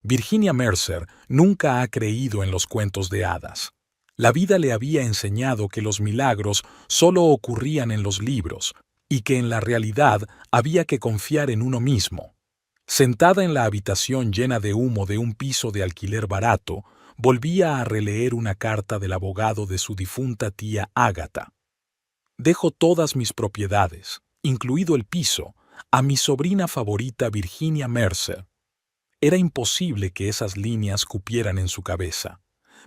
Virginia Mercer nunca ha creído en los cuentos de hadas. La vida le había enseñado que los milagros solo ocurrían en los libros y que en la realidad había que confiar en uno mismo. Sentada en la habitación llena de humo de un piso de alquiler barato, volvía a releer una carta del abogado de su difunta tía Agatha. Dejo todas mis propiedades, incluido el piso, a mi sobrina favorita Virginia Mercer. Era imposible que esas líneas cupieran en su cabeza.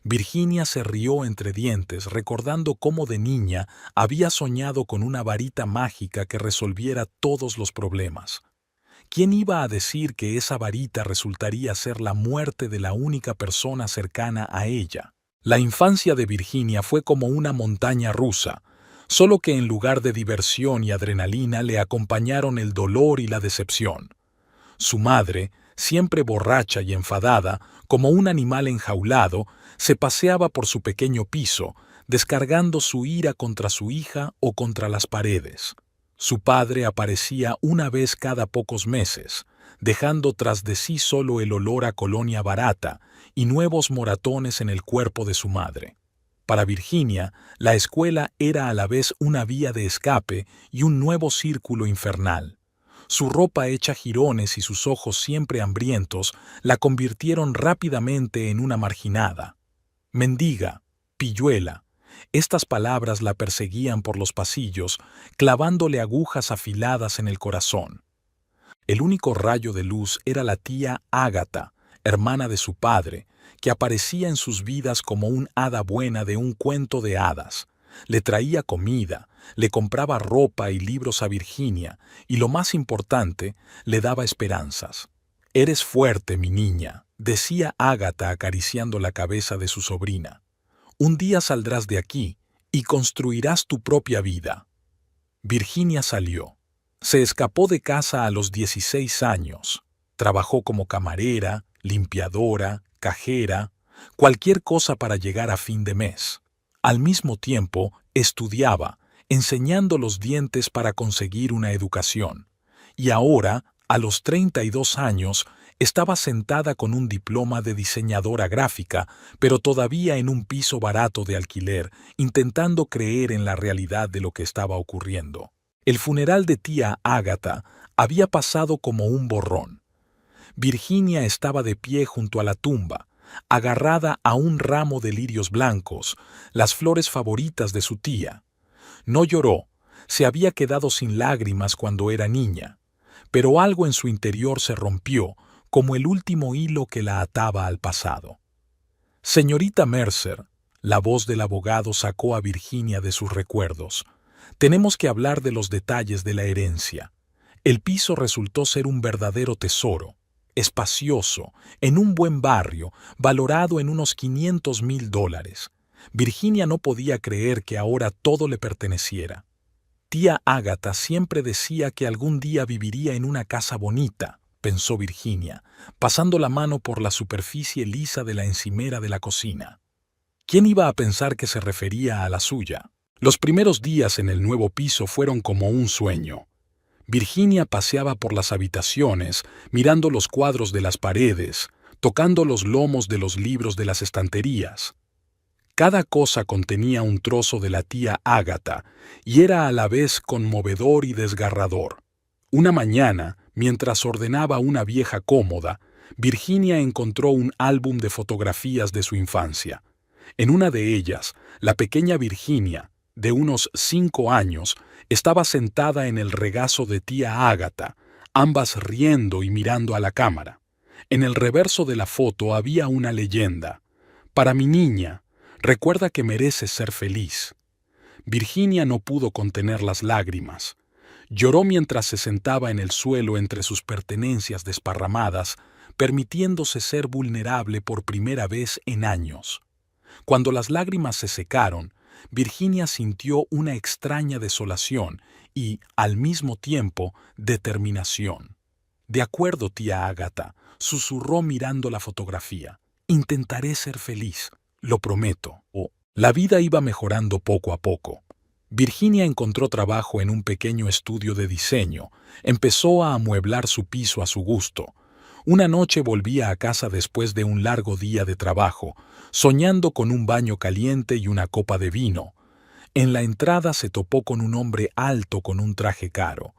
Virginia se rió entre dientes recordando cómo de niña había soñado con una varita mágica que resolviera todos los problemas. ¿Quién iba a decir que esa varita resultaría ser la muerte de la única persona cercana a ella? La infancia de Virginia fue como una montaña rusa, solo que en lugar de diversión y adrenalina le acompañaron el dolor y la decepción. Su madre, siempre borracha y enfadada, como un animal enjaulado, se paseaba por su pequeño piso, descargando su ira contra su hija o contra las paredes. Su padre aparecía una vez cada pocos meses, dejando tras de sí solo el olor a colonia barata y nuevos moratones en el cuerpo de su madre. Para Virginia, la escuela era a la vez una vía de escape y un nuevo círculo infernal. Su ropa hecha jirones y sus ojos siempre hambrientos la convirtieron rápidamente en una marginada. Mendiga, pilluela. Estas palabras la perseguían por los pasillos, clavándole agujas afiladas en el corazón. El único rayo de luz era la tía Agatha, hermana de su padre, que aparecía en sus vidas como un hada buena de un cuento de hadas. Le traía comida, le compraba ropa y libros a Virginia, y lo más importante, le daba esperanzas. «Eres fuerte, mi niña», decía Agatha acariciando la cabeza de su sobrina. «Un día saldrás de aquí y construirás tu propia vida». Virginia salió. Se escapó de casa a los 16 años. Trabajó como camarera, limpiadora, cajera, cualquier cosa para llegar a fin de mes. Al mismo tiempo, estudiaba, enseñando los dientes para conseguir una educación. Y ahora, a los 32 años, estaba sentada con un diploma de diseñadora gráfica, pero todavía en un piso barato de alquiler, intentando creer en la realidad de lo que estaba ocurriendo. El funeral de tía Agatha había pasado como un borrón. Virginia estaba de pie junto a la tumba, agarrada a un ramo de lirios blancos, las flores favoritas de su tía. No lloró, se había quedado sin lágrimas cuando era niña, pero algo en su interior se rompió, como el último hilo que la ataba al pasado. «Señorita Mercer», la voz del abogado sacó a Virginia de sus recuerdos. «Tenemos que hablar de los detalles de la herencia. El piso resultó ser un verdadero tesoro, espacioso, en un buen barrio, valorado en unos $500,000. Virginia no podía creer que ahora todo le perteneciera. Tía Agatha siempre decía que algún día viviría en una casa bonita, pensó Virginia, pasando la mano por la superficie lisa de la encimera de la cocina. ¿Quién iba a pensar que se refería a la suya? Los primeros días en el nuevo piso fueron como un sueño. Virginia paseaba por las habitaciones, mirando los cuadros de las paredes, tocando los lomos de los libros de las estanterías. Cada cosa contenía un trozo de la tía Agatha y era a la vez conmovedor y desgarrador. Una mañana, mientras ordenaba una vieja cómoda, Virginia encontró un álbum de fotografías de su infancia. En una de ellas, la pequeña Virginia, de unos 5 años, estaba sentada en el regazo de tía Agatha, ambas riendo y mirando a la cámara. En el reverso de la foto había una leyenda: «Para mi niña, recuerda que mereces ser feliz». Virginia no pudo contener las lágrimas. Lloró mientras se sentaba en el suelo entre sus pertenencias desparramadas, permitiéndose ser vulnerable por primera vez en años. Cuando las lágrimas se secaron, Virginia sintió una extraña desolación y, al mismo tiempo, determinación. «De acuerdo, tía Agatha», susurró mirando la fotografía. «Intentaré ser feliz, lo prometo». La vida iba mejorando poco a poco. Virginia encontró trabajo en un pequeño estudio de diseño, empezó a amueblar su piso a su gusto. Una noche volvía a casa después de un largo día de trabajo, soñando con un baño caliente y una copa de vino. En la entrada se topó con un hombre alto con un traje caro.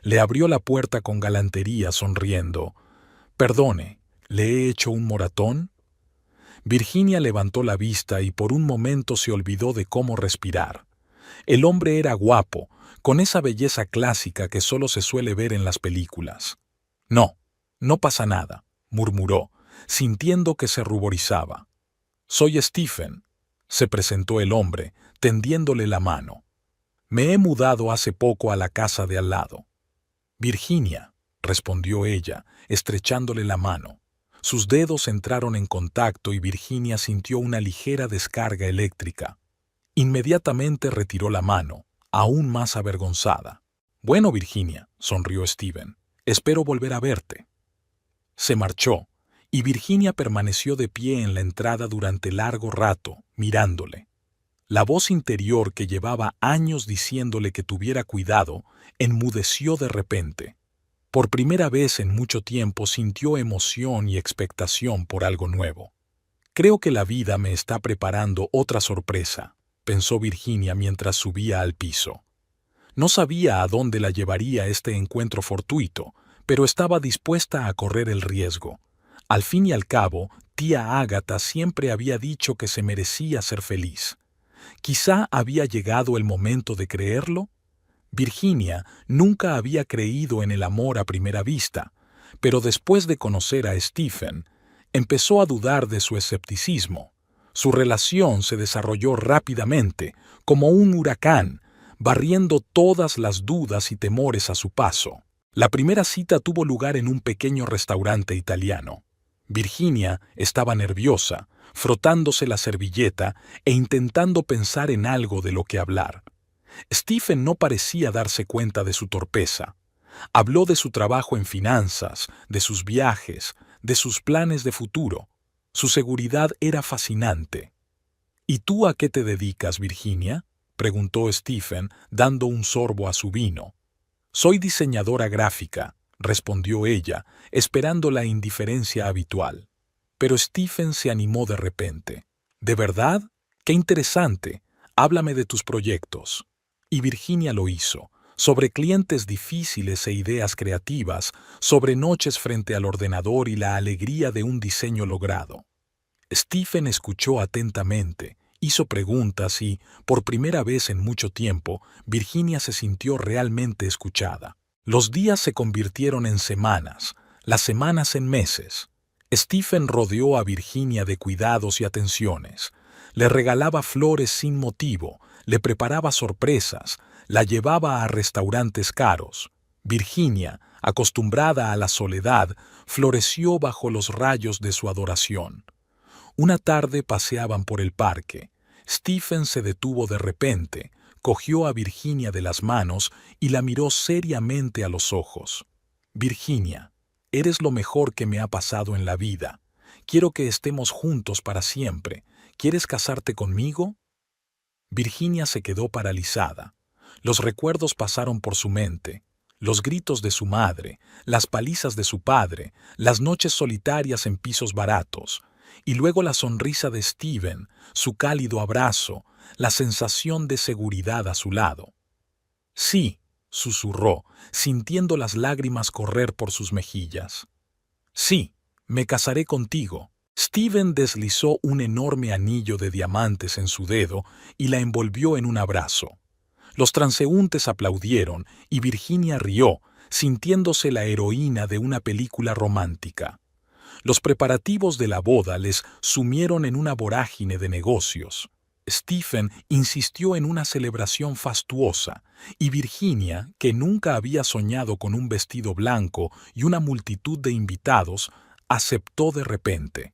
Le abrió la puerta con galantería, sonriendo. «Perdone, ¿le he hecho un moratón?». Virginia levantó la vista y por un momento se olvidó de cómo respirar. El hombre era guapo, con esa belleza clásica que solo se suele ver en las películas. «No, no pasa nada», murmuró, sintiendo que se ruborizaba. «Soy Stephen», se presentó el hombre, tendiéndole la mano. «Me he mudado hace poco a la casa de al lado». «Virginia», respondió ella, estrechándole la mano. Sus dedos entraron en contacto y Virginia sintió una ligera descarga eléctrica. Inmediatamente retiró la mano, aún más avergonzada. «Bueno, Virginia», sonrió Stephen, «espero volver a verte». Se marchó, y Virginia permaneció de pie en la entrada durante largo rato, mirándole. La voz interior que llevaba años diciéndole que tuviera cuidado, enmudeció de repente. Por primera vez en mucho tiempo sintió emoción y expectación por algo nuevo. «Creo que la vida me está preparando otra sorpresa», pensó Virginia mientras subía al piso. No sabía a dónde la llevaría este encuentro fortuito, pero estaba dispuesta a correr el riesgo. Al fin y al cabo, tía Ágata siempre había dicho que se merecía ser feliz. Quizá había llegado el momento de creerlo. Virginia nunca había creído en el amor a primera vista, pero después de conocer a Stephen, empezó a dudar de su escepticismo. Su relación se desarrolló rápidamente, como un huracán, barriendo todas las dudas y temores a su paso. La primera cita tuvo lugar en un pequeño restaurante italiano. Virginia estaba nerviosa, frotándose la servilleta e intentando pensar en algo de lo que hablar. Stephen no parecía darse cuenta de su torpeza. Habló de su trabajo en finanzas, de sus viajes, de sus planes de futuro. Su seguridad era fascinante. «¿Y tú a qué te dedicas, Virginia?», preguntó Stephen, dando un sorbo a su vino. «Soy diseñadora gráfica», respondió ella, esperando la indiferencia habitual. Pero Stephen se animó de repente. «¿De verdad? ¡Qué interesante! Háblame de tus proyectos». Y Virginia lo hizo, sobre clientes difíciles e ideas creativas, sobre noches frente al ordenador y la alegría de un diseño logrado. Stephen escuchó atentamente, hizo preguntas y, por primera vez en mucho tiempo, Virginia se sintió realmente escuchada. Los días se convirtieron en semanas, las semanas en meses. Stephen rodeó a Virginia de cuidados y atenciones. Le regalaba flores sin motivo, le preparaba sorpresas, la llevaba a restaurantes caros. Virginia, acostumbrada a la soledad, floreció bajo los rayos de su adoración. Una tarde paseaban por el parque. Stephen se detuvo de repente, cogió a Virginia de las manos y la miró seriamente a los ojos. «Virginia, eres lo mejor que me ha pasado en la vida. Quiero que estemos juntos para siempre. ¿Quieres casarte conmigo?». Virginia se quedó paralizada. Los recuerdos pasaron por su mente. Los gritos de su madre, las palizas de su padre, las noches solitarias en pisos baratos, y luego la sonrisa de Stephen, su cálido abrazo, la sensación de seguridad a su lado. «Sí», susurró, sintiendo las lágrimas correr por sus mejillas. «Sí, me casaré contigo». Stephen deslizó un enorme anillo de diamantes en su dedo y la envolvió en un abrazo. Los transeúntes aplaudieron y Virginia rió, sintiéndose la heroína de una película romántica. Los preparativos de la boda les sumieron en una vorágine de negocios. Stephen insistió en una celebración fastuosa, y Virginia, que nunca había soñado con un vestido blanco y una multitud de invitados, aceptó de repente.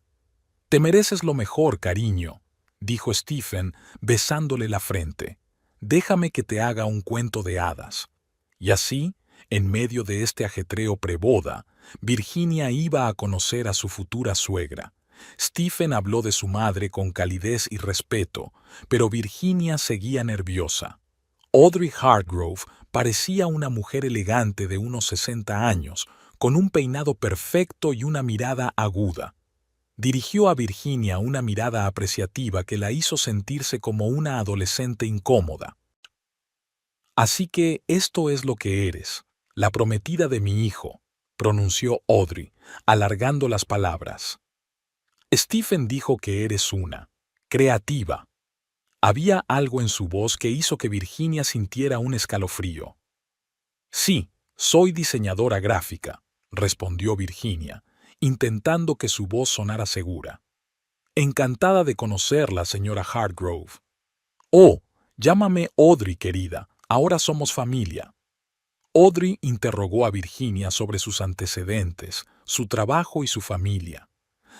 «Te mereces lo mejor, cariño», dijo Stephen, besándole la frente. «Déjame que te haga un cuento de hadas». Y así, en medio de este ajetreo preboda, Virginia iba a conocer a su futura suegra. Stephen habló de su madre con calidez y respeto, pero Virginia seguía nerviosa. Audrey Hargrove parecía una mujer elegante de unos 60 años, con un peinado perfecto y una mirada aguda. Dirigió a Virginia una mirada apreciativa que la hizo sentirse como una adolescente incómoda. «Así que esto es lo que eres, la prometida de mi hijo», pronunció Audrey, alargando las palabras. Stephen dijo que eres una creativa. Había algo en su voz que hizo que Virginia sintiera un escalofrío. «Sí, soy diseñadora gráfica», respondió Virginia, intentando que su voz sonara segura. «Encantada de conocerla, señora Hargrove». «Oh, llámame Audrey, querida. Ahora somos familia». Audrey interrogó a Virginia sobre sus antecedentes, su trabajo y su familia.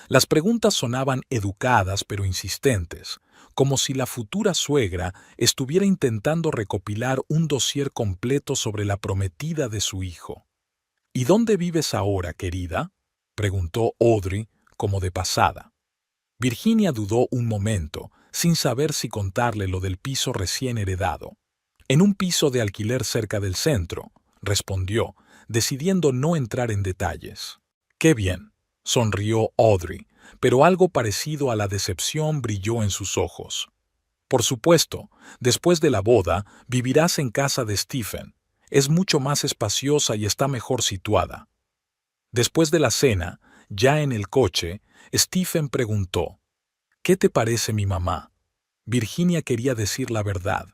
Las preguntas sonaban educadas pero insistentes, como si la futura suegra estuviera intentando recopilar un dossier completo sobre la prometida de su hijo. «¿Y dónde vives ahora, querida?», preguntó Audrey, como de pasada. Virginia dudó un momento, sin saber si contarle lo del piso recién heredado. «En un piso de alquiler cerca del centro», respondió, decidiendo no entrar en detalles. «Qué bien», sonrió Audrey, pero algo parecido a la decepción brilló en sus ojos. «Por supuesto, después de la boda, vivirás en casa de Stephen. Es mucho más espaciosa y está mejor situada». Después de la cena, ya en el coche, Stephen preguntó: «¿Qué te parece mi mamá?». Virginia quería decir la verdad,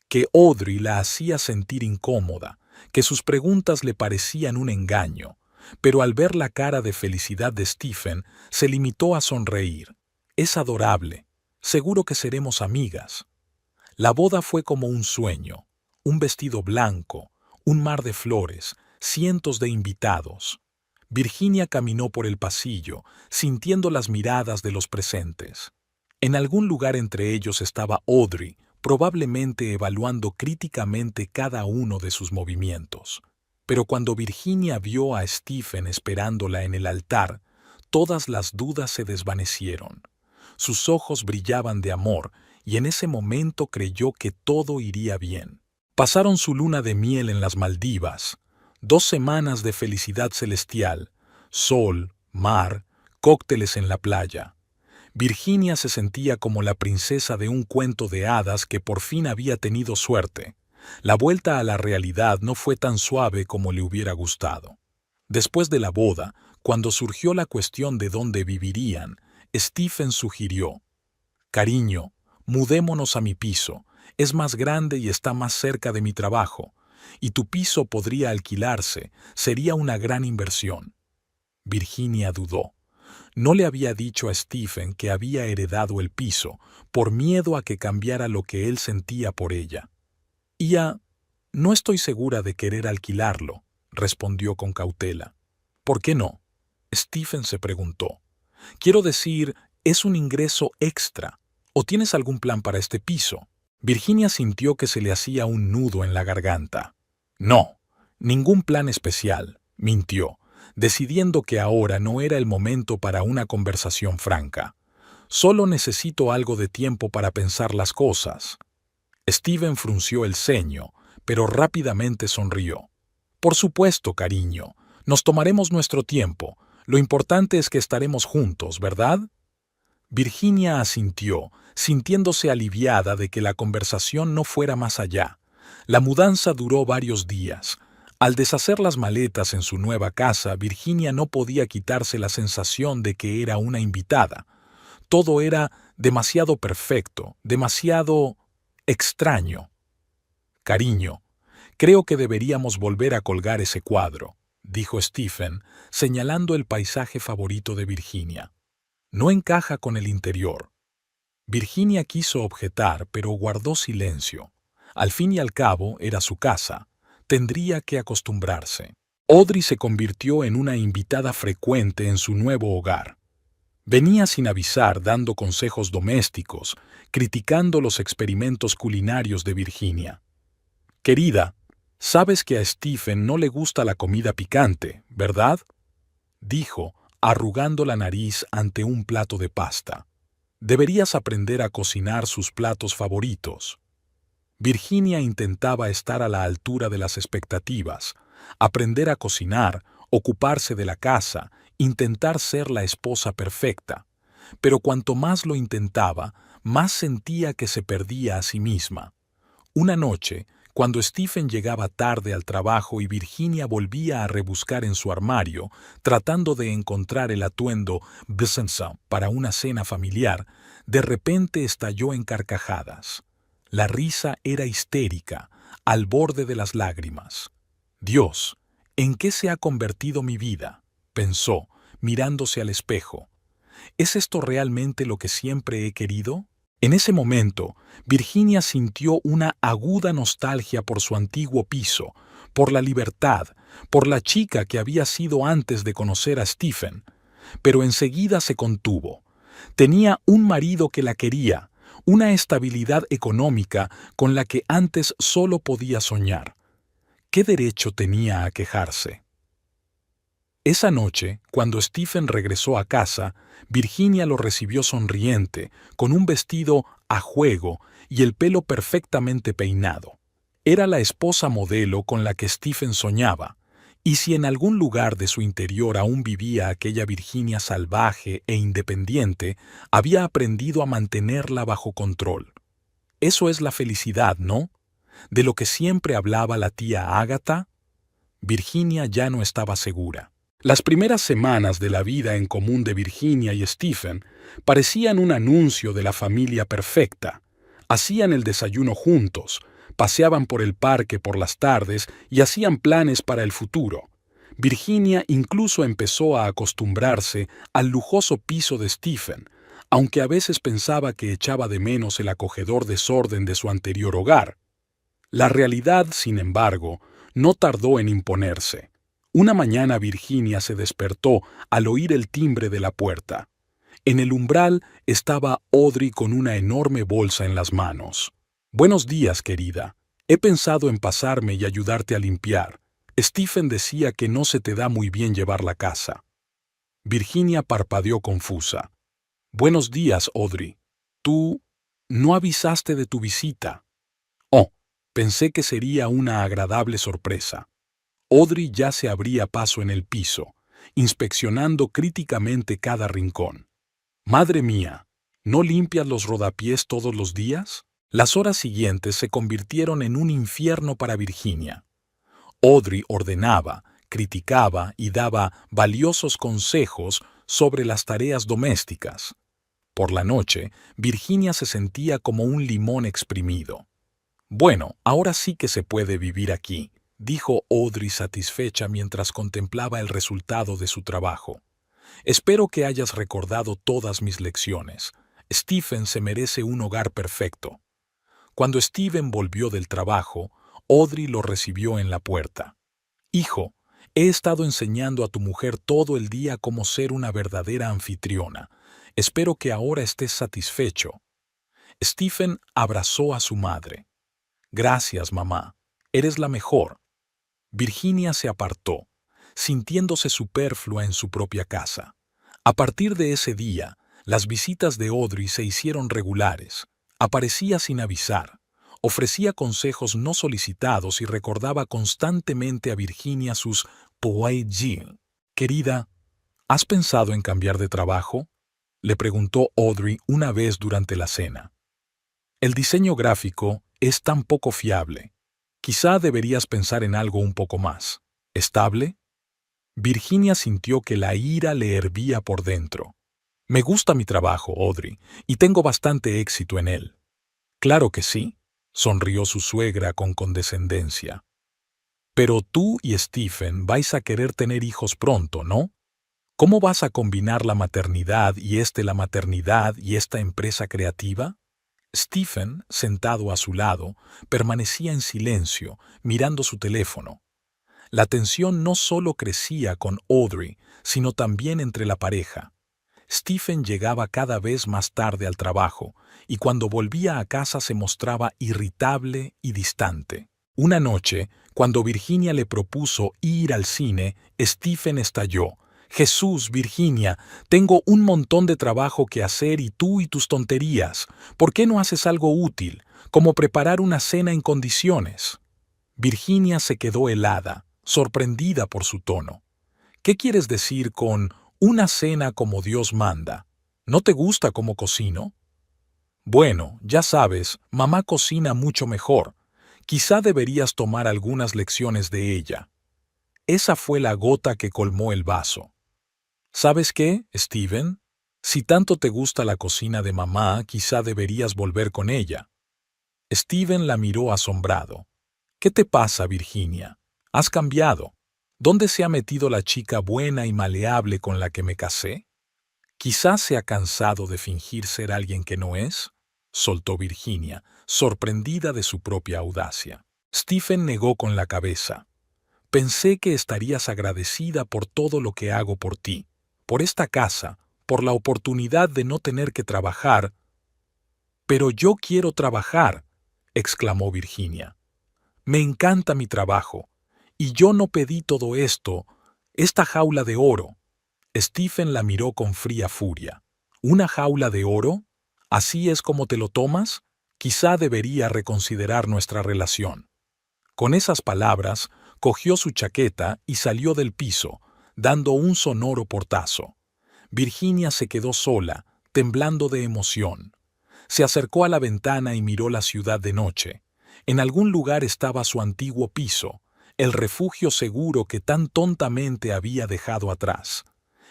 que Audrey la hacía sentir incómoda, que sus preguntas le parecían un engaño, pero al ver la cara de felicidad de Stephen, se limitó a sonreír. «Es adorable. Seguro que seremos amigas». La boda fue como un sueño, un vestido blanco, un mar de flores, cientos de invitados. Virginia caminó por el pasillo, sintiendo las miradas de los presentes. En algún lugar entre ellos estaba Audrey, probablemente evaluando críticamente cada uno de sus movimientos. Pero cuando Virginia vio a Stephen esperándola en el altar, todas las dudas se desvanecieron. Sus ojos brillaban de amor y en ese momento creyó que todo iría bien. Pasaron su luna de miel en las Maldivas, 2 semanas de felicidad celestial, sol, mar, cócteles en la playa. Virginia se sentía como la princesa de un cuento de hadas que por fin había tenido suerte. La vuelta a la realidad no fue tan suave como le hubiera gustado. Después de la boda, cuando surgió la cuestión de dónde vivirían, Stephen sugirió: «Cariño, mudémonos a mi piso. Es más grande y está más cerca de mi trabajo. Y tu piso podría alquilarse. Sería una gran inversión». Virginia dudó. No le había dicho a Stephen que había heredado el piso por miedo a que cambiara lo que él sentía por ella. «No estoy segura de querer alquilarlo», respondió con cautela. «¿Por qué no?», Stephen se preguntó. «Quiero decir, es un ingreso extra. ¿O tienes algún plan para este piso?». Virginia sintió que se le hacía un nudo en la garganta. «No, ningún plan especial», mintió, decidiendo que ahora no era el momento para una conversación franca. «Solo necesito algo de tiempo para pensar las cosas». Stephen frunció el ceño, pero rápidamente sonrió. «Por supuesto, cariño. Nos tomaremos nuestro tiempo. Lo importante es que estaremos juntos, ¿verdad?». Virginia asintió, sintiéndose aliviada de que la conversación no fuera más allá. La mudanza duró varios días. Al deshacer las maletas en su nueva casa, Virginia no podía quitarse la sensación de que era una invitada. Todo era demasiado perfecto, demasiado extraño. «Cariño, creo que deberíamos volver a colgar ese cuadro», dijo Stephen, señalando el paisaje favorito de Virginia. «No encaja con el interior». Virginia quiso objetar, pero guardó silencio. Al fin y al cabo, era su casa. Tendría que acostumbrarse. Audrey se convirtió en una invitada frecuente en su nuevo hogar. Venía sin avisar dando consejos domésticos, criticando los experimentos culinarios de Virginia. «Querida, sabes que a Stephen no le gusta la comida picante, ¿verdad?», dijo, arrugando la nariz ante un plato de pasta. «Deberías aprender a cocinar sus platos favoritos». Virginia intentaba estar a la altura de las expectativas, aprender a cocinar, ocuparse de la casa, intentar ser la esposa perfecta. Pero cuanto más lo intentaba, más sentía que se perdía a sí misma. Una noche, cuando Stephen llegaba tarde al trabajo y Virginia volvía a rebuscar en su armario, tratando de encontrar el atuendo Besançon para una cena familiar, de repente estalló en carcajadas. La risa era histérica, al borde de las lágrimas. «Dios, ¿en qué se ha convertido mi vida?», pensó, mirándose al espejo. ¿Es esto realmente lo que siempre he querido? En ese momento, Virginia sintió una aguda nostalgia por su antiguo piso, por la libertad, por la chica que había sido antes de conocer a Stephen. Pero enseguida se contuvo. Tenía un marido que la quería, una estabilidad económica con la que antes solo podía soñar. ¿Qué derecho tenía a quejarse? Esa noche, cuando Stephen regresó a casa, Virginia lo recibió sonriente, con un vestido a juego y el pelo perfectamente peinado. Era la esposa modelo con la que Stephen soñaba, y si en algún lugar de su interior aún vivía aquella Virginia salvaje e independiente, había aprendido a mantenerla bajo control. Eso es la felicidad, ¿no? De lo que siempre hablaba la tía Ágata. Virginia ya no estaba segura. Las primeras semanas de la vida en común de Virginia y Stephen parecían un anuncio de la familia perfecta. Hacían el desayuno juntos, paseaban por el parque por las tardes y hacían planes para el futuro. Virginia incluso empezó a acostumbrarse al lujoso piso de Stephen, aunque a veces pensaba que echaba de menos el acogedor desorden de su anterior hogar. La realidad, sin embargo, no tardó en imponerse. Una mañana Virginia se despertó al oír el timbre de la puerta. En el umbral estaba Audrey con una enorme bolsa en las manos. «Buenos días, querida. He pensado en pasarme y ayudarte a limpiar. Stephen decía que no se te da muy bien llevar la casa». Virginia parpadeó confusa. «Buenos días, Audrey. Tú no avisaste de tu visita». «Oh, pensé que sería una agradable sorpresa». Audrey ya se abría paso en el piso, inspeccionando críticamente cada rincón. «Madre mía, ¿no limpias los rodapiés todos los días?». Las horas siguientes se convirtieron en un infierno para Virginia. Audrey ordenaba, criticaba y daba valiosos consejos sobre las tareas domésticas. Por la noche, Virginia se sentía como un limón exprimido. «Bueno, ahora sí que se puede vivir aquí», dijo Audrey satisfecha mientras contemplaba el resultado de su trabajo. «Espero que hayas recordado todas mis lecciones. Stephen se merece un hogar perfecto». Cuando Stephen volvió del trabajo, Audrey lo recibió en la puerta. «Hijo, he estado enseñando a tu mujer todo el día cómo ser una verdadera anfitriona. Espero que ahora estés satisfecho». Stephen abrazó a su madre. «Gracias, mamá. Eres la mejor». Virginia se apartó, sintiéndose superflua en su propia casa. A partir de ese día, las visitas de Audrey se hicieron regulares. Aparecía sin avisar, ofrecía consejos no solicitados y recordaba constantemente a Virginia sus poésies. «Querida, ¿has pensado en cambiar de trabajo?», le preguntó Audrey una vez durante la cena. «El diseño gráfico es tan poco fiable. Quizá deberías pensar en algo un poco más estable». Virginia sintió que la ira le hervía por dentro. «Me gusta mi trabajo, Audrey, y tengo bastante éxito en él». «Claro que sí», sonrió su suegra con condescendencia. «Pero tú y Stephen vais a querer tener hijos pronto, ¿no? ¿Cómo vas a combinar la maternidad y la maternidad y esta empresa creativa?». Stephen, sentado a su lado, permanecía en silencio, mirando su teléfono. La tensión no solo crecía con Audrey, sino también entre la pareja. Stephen llegaba cada vez más tarde al trabajo, y cuando volvía a casa se mostraba irritable y distante. Una noche, cuando Virginia le propuso ir al cine, Stephen estalló. «Jesús, Virginia, tengo un montón de trabajo que hacer y tú y tus tonterías. ¿Por qué no haces algo útil, como preparar una cena en condiciones?». Virginia se quedó helada, sorprendida por su tono. ¿Qué quieres decir con una cena como Dios manda? ¿No te gusta cómo cocino? Bueno, ya sabes, mamá cocina mucho mejor. Quizá deberías tomar algunas lecciones de ella. Esa fue la gota que colmó el vaso. ¿Sabes qué, Steven? Si tanto te gusta la cocina de mamá, quizá deberías volver con ella. Steven la miró asombrado. ¿Qué te pasa, Virginia? ¿Has cambiado? ¿Dónde se ha metido la chica buena y maleable con la que me casé? ¿Quizás se ha cansado de fingir ser alguien que no es? Soltó Virginia, sorprendida de su propia audacia. Stephen negó con la cabeza. Pensé que estarías agradecida por todo lo que hago por ti, por esta casa, por la oportunidad de no tener que trabajar. Pero yo quiero trabajar, exclamó Virginia. Me encanta mi trabajo, y yo no pedí todo esto, esta jaula de oro. Stephen la miró con fría furia. ¿Una jaula de oro? ¿Así es como te lo tomas? Quizá debería reconsiderar nuestra relación. Con esas palabras, cogió su chaqueta y salió del piso, dando un sonoro portazo. Virginia se quedó sola, temblando de emoción. Se acercó a la ventana y miró la ciudad de noche. En algún lugar estaba su antiguo piso, el refugio seguro que tan tontamente había dejado atrás.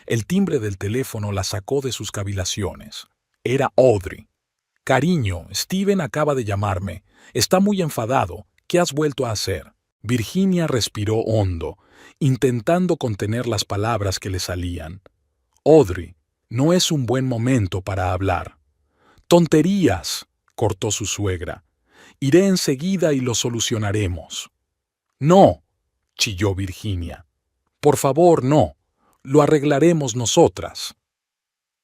El timbre del teléfono la sacó de sus cavilaciones. Era Audrey. Cariño, Steven acaba de llamarme. Está muy enfadado. ¿Qué has vuelto a hacer? Virginia respiró hondo, intentando contener las palabras que le salían. Audrey, no es un buen momento para hablar. ¡Tonterías!, cortó su suegra. Iré enseguida y lo solucionaremos. No, chilló Virginia. Por favor, no. Lo arreglaremos nosotras.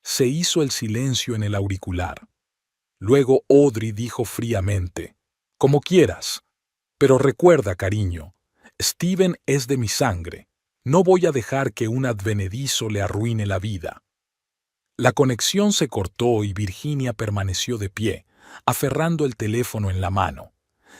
Se hizo el silencio en el auricular. Luego Audrey dijo fríamente, como quieras. Pero recuerda, cariño, Steven es de mi sangre. No voy a dejar que un advenedizo le arruine la vida. La conexión se cortó y Virginia permaneció de pie, aferrando el teléfono en la mano.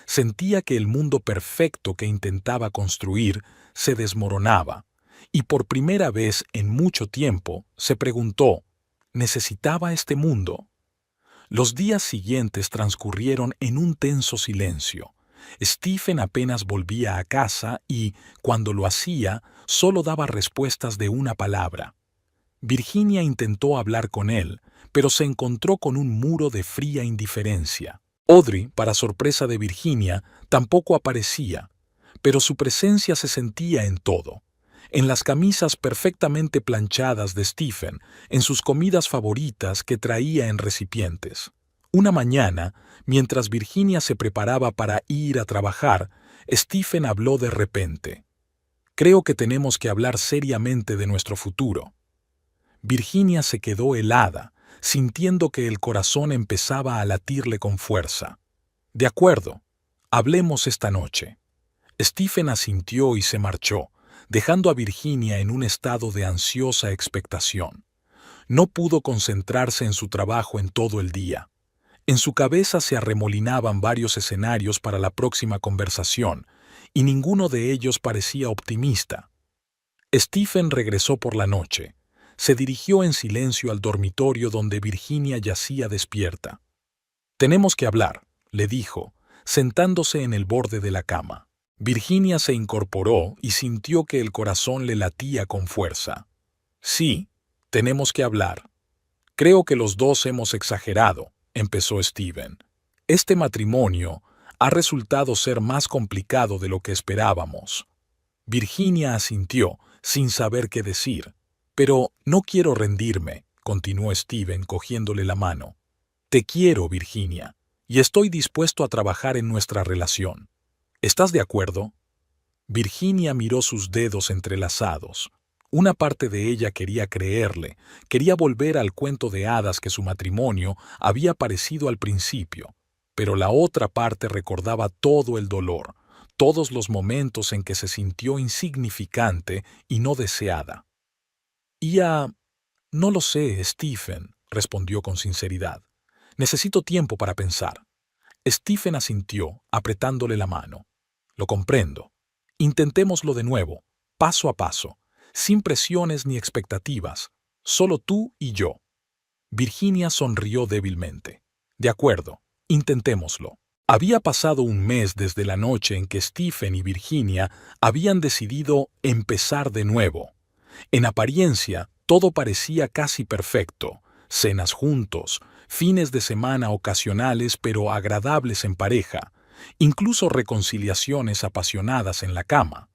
Sentía que el mundo perfecto que intentaba construir se desmoronaba, y por primera vez en mucho tiempo se preguntó, ¿necesitaba este mundo? Los días siguientes transcurrieron en un tenso silencio. Stephen apenas volvía a casa y, cuando lo hacía, solo daba respuestas de una palabra. Virginia intentó hablar con él, pero se encontró con un muro de fría indiferencia. Audrey, para sorpresa de Virginia, tampoco aparecía, pero su presencia se sentía en todo. En las camisas perfectamente planchadas de Stephen, en sus comidas favoritas que traía en recipientes. Una mañana, mientras Virginia se preparaba para ir a trabajar, Stephen habló de repente. Creo que tenemos que hablar seriamente de nuestro futuro. Virginia se quedó helada, sintiendo que el corazón empezaba a latirle con fuerza. De acuerdo, hablemos esta noche. Stephen asintió y se marchó, dejando a Virginia en un estado de ansiosa expectación. No pudo concentrarse en su trabajo en todo el día. En su cabeza se arremolinaban varios escenarios para la próxima conversación, y ninguno de ellos parecía optimista. Stephen regresó por la noche. Se dirigió en silencio al dormitorio donde Virginia yacía despierta. «Tenemos que hablar», le dijo, sentándose en el borde de la cama. Virginia se incorporó y sintió que el corazón le latía con fuerza. «Sí, tenemos que hablar. Creo que los dos hemos exagerado», empezó Stephen. «Este matrimonio ha resultado ser más complicado de lo que esperábamos». Virginia asintió, sin saber qué decir. «Pero no quiero rendirme», continuó Stephen cogiéndole la mano. «Te quiero, Virginia, y estoy dispuesto a trabajar en nuestra relación. ¿Estás de acuerdo?» Virginia miró sus dedos entrelazados. Una parte de ella quería creerle, quería volver al cuento de hadas que su matrimonio había parecido al principio, pero la otra parte recordaba todo el dolor, todos los momentos en que se sintió insignificante y no deseada. No lo sé, Stephen, respondió con sinceridad. Necesito tiempo para pensar. Stephen asintió, apretándole la mano. Lo comprendo. Intentémoslo de nuevo, paso a paso. sin presiones ni expectativas, solo tú y yo. Virginia sonrió débilmente. De acuerdo, intentémoslo. Había pasado un mes desde la noche en que Stephen y Virginia habían decidido empezar de nuevo. En apariencia, todo parecía casi perfecto. Cenas juntos, fines de semana ocasionales pero agradables en pareja, incluso reconciliaciones apasionadas en la cama.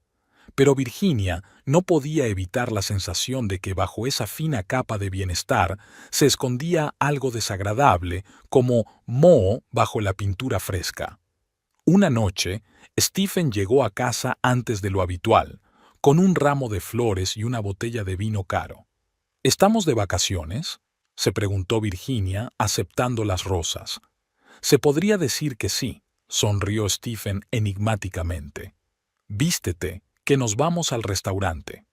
Pero Virginia no podía evitar la sensación de que bajo esa fina capa de bienestar se escondía algo desagradable, como moho bajo la pintura fresca. Una noche, Stephen llegó a casa antes de lo habitual, con un ramo de flores y una botella de vino caro. ¿Estamos de vacaciones?, se preguntó Virginia, aceptando las rosas. Se podría decir que sí, sonrió Stephen enigmáticamente. Vístete, que nos vamos al restaurante.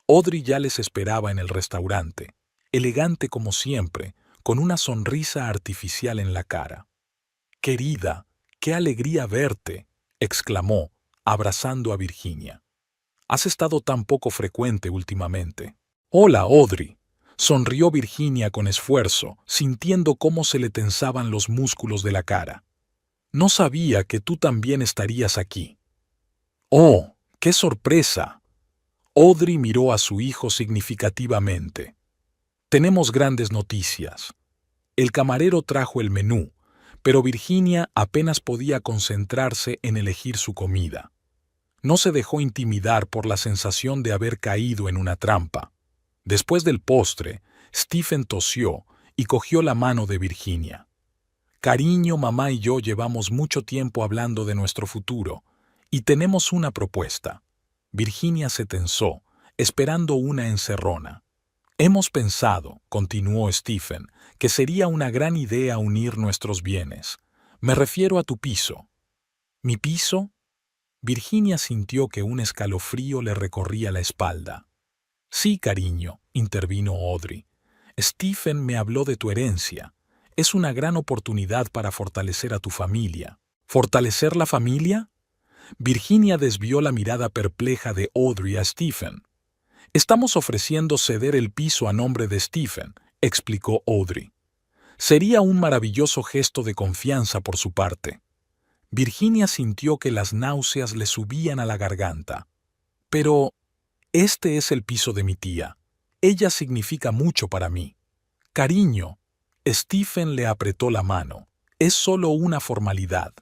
Audrey ya les esperaba en el restaurante, elegante como siempre, con una sonrisa artificial en la cara. «Querida, qué alegría verte», exclamó, abrazando a Virginia. «Has estado tan poco frecuente últimamente». «Hola, Audrey», sonrió Virginia con esfuerzo, sintiendo cómo se le tensaban los músculos de la cara. «No sabía que tú también estarías aquí». «Oh, qué sorpresa». Audrey miró a su hijo significativamente. «Tenemos grandes noticias». El camarero trajo el menú, pero Virginia apenas podía concentrarse en elegir su comida. No se dejó intimidar por la sensación de haber caído en una trampa. Después del postre, Stephen tosió y cogió la mano de Virginia. «Cariño, mamá y yo llevamos mucho tiempo hablando de nuestro futuro, y tenemos una propuesta». Virginia se tensó, esperando una encerrona. «Hemos pensado», continuó Stephen, «que sería una gran idea unir nuestros bienes. Me refiero a tu piso». «¿Mi piso?» Virginia sintió que un escalofrío le recorría la espalda. «Sí, cariño», intervino Audrey. «Stephen me habló de tu herencia. Es una gran oportunidad para fortalecer a tu familia». «¿Fortalecer la familia?» Virginia desvió la mirada perpleja de Audrey a Stephen. «Estamos ofreciendo ceder el piso a nombre de Stephen», explicó Audrey. «Sería un maravilloso gesto de confianza por su parte». Virginia sintió que las náuseas le subían a la garganta. «Pero este es el piso de mi tía. Ella significa mucho para mí». «Cariño», Stephen le apretó la mano. «Es solo una formalidad.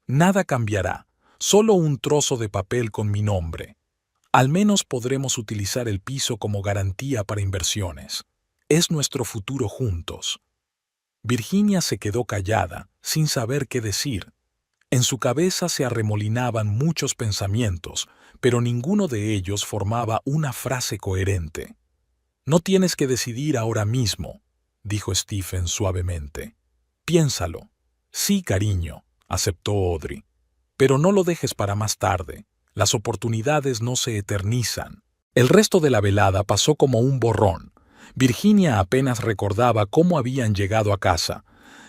Nada cambiará. Solo un trozo de papel con mi nombre. Al menos podremos utilizar el piso como garantía para inversiones. Es nuestro futuro juntos». Virginia se quedó callada, sin saber qué decir. En su cabeza se arremolinaban muchos pensamientos, pero ninguno de ellos formaba una frase coherente. «No tienes que decidir ahora mismo», dijo Stephen suavemente. «Piénsalo». «Sí, cariño», aceptó Audrey. «Pero no lo dejes para más tarde. Las oportunidades no se eternizan». El resto de la velada pasó como un borrón. Virginia apenas recordaba cómo habían llegado a casa.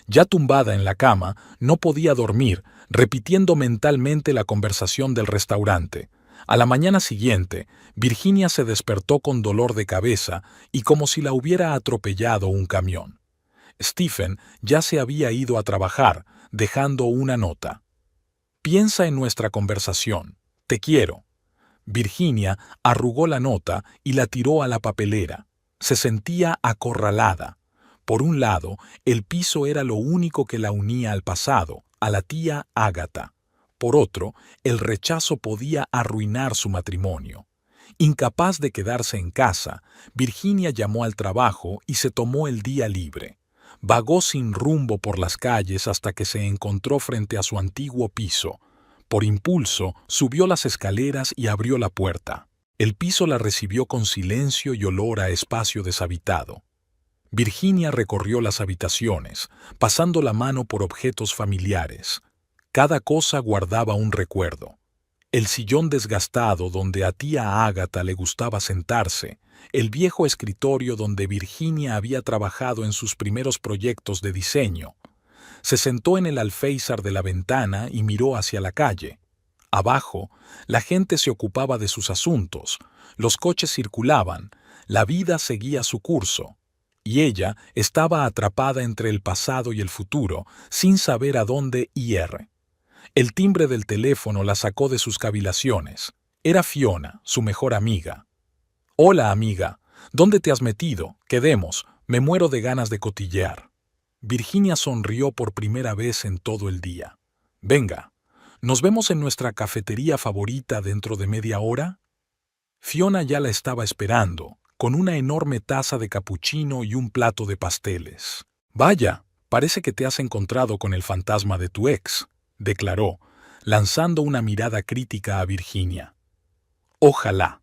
Ya tumbada en la cama, no podía dormir, repitiendo mentalmente la conversación del restaurante. A la mañana siguiente, Virginia se despertó con dolor de cabeza y como si la hubiera atropellado un camión. Stephen ya se había ido a trabajar, dejando una nota. «Piensa en nuestra conversación. Te quiero». Virginia arrugó la nota y la tiró a la papelera. Se sentía acorralada. Por un lado, el piso era lo único que la unía al pasado, a la tía Ágata. Por otro, el rechazo podía arruinar su matrimonio. Incapaz de quedarse en casa, Virginia llamó al trabajo y se tomó el día libre. Vagó sin rumbo por las calles hasta que se encontró frente a su antiguo piso. Por impulso, subió las escaleras y abrió la puerta. El piso la recibió con silencio y olor a espacio deshabitado. Virginia recorrió las habitaciones, pasando la mano por objetos familiares. Cada cosa guardaba un recuerdo. El sillón desgastado donde a tía Ágata le gustaba sentarse, el viejo escritorio donde Virginia había trabajado en sus primeros proyectos de diseño. Se sentó en el alféizar de la ventana y miró hacia la calle. Abajo, la gente se ocupaba de sus asuntos, los coches circulaban, la vida seguía su curso, y ella estaba atrapada entre el pasado y el futuro, sin saber a dónde ir. El timbre del teléfono la sacó de sus cavilaciones. Era Fiona, su mejor amiga. «Hola, amiga. ¿Dónde te has metido? Quedemos. Me muero de ganas de cotillear». Virginia sonrió por primera vez en todo el día. «Venga, ¿nos vemos en nuestra cafetería favorita dentro de media hora?» Fiona ya la estaba esperando, con una enorme taza de capuchino y un plato de pasteles. «Vaya, parece que te has encontrado con el fantasma de tu ex», declaró, lanzando una mirada crítica a Virginia. «Ojalá»,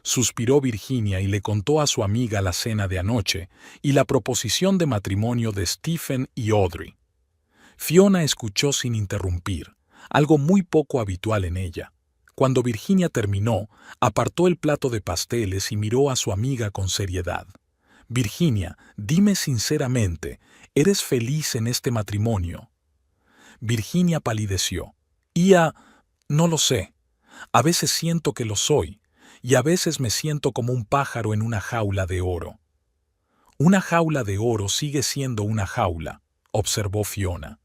suspiró Virginia y le contó a su amiga la cena de anoche y la proposición de matrimonio de Stephen y Audrey. Fiona escuchó sin interrumpir, algo muy poco habitual en ella. Cuando Virginia terminó, apartó el plato de pasteles y miró a su amiga con seriedad. «Virginia, dime sinceramente, ¿eres feliz en este matrimonio?» Virginia palideció. No lo sé. A veces siento que lo soy, y a veces me siento como un pájaro en una jaula de oro». «Una jaula de oro sigue siendo una jaula», observó Fiona.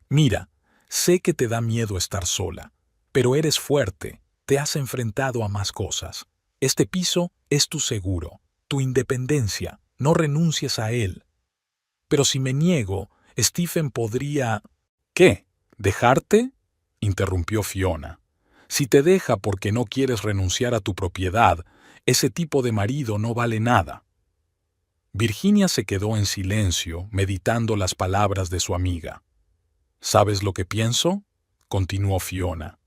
«Mira, sé que te da miedo estar sola, pero eres fuerte, te has enfrentado a más cosas. Este piso es tu seguro, tu independencia, no renuncies a él». «Pero si me niego, Stephen podría...» «¿Qué? ¿Dejarte?», interrumpió Fiona. «Si te deja porque no quieres renunciar a tu propiedad, ese tipo de marido no vale nada». Virginia se quedó en silencio, meditando las palabras de su amiga. «¿Sabes lo que pienso?», continuó Fiona.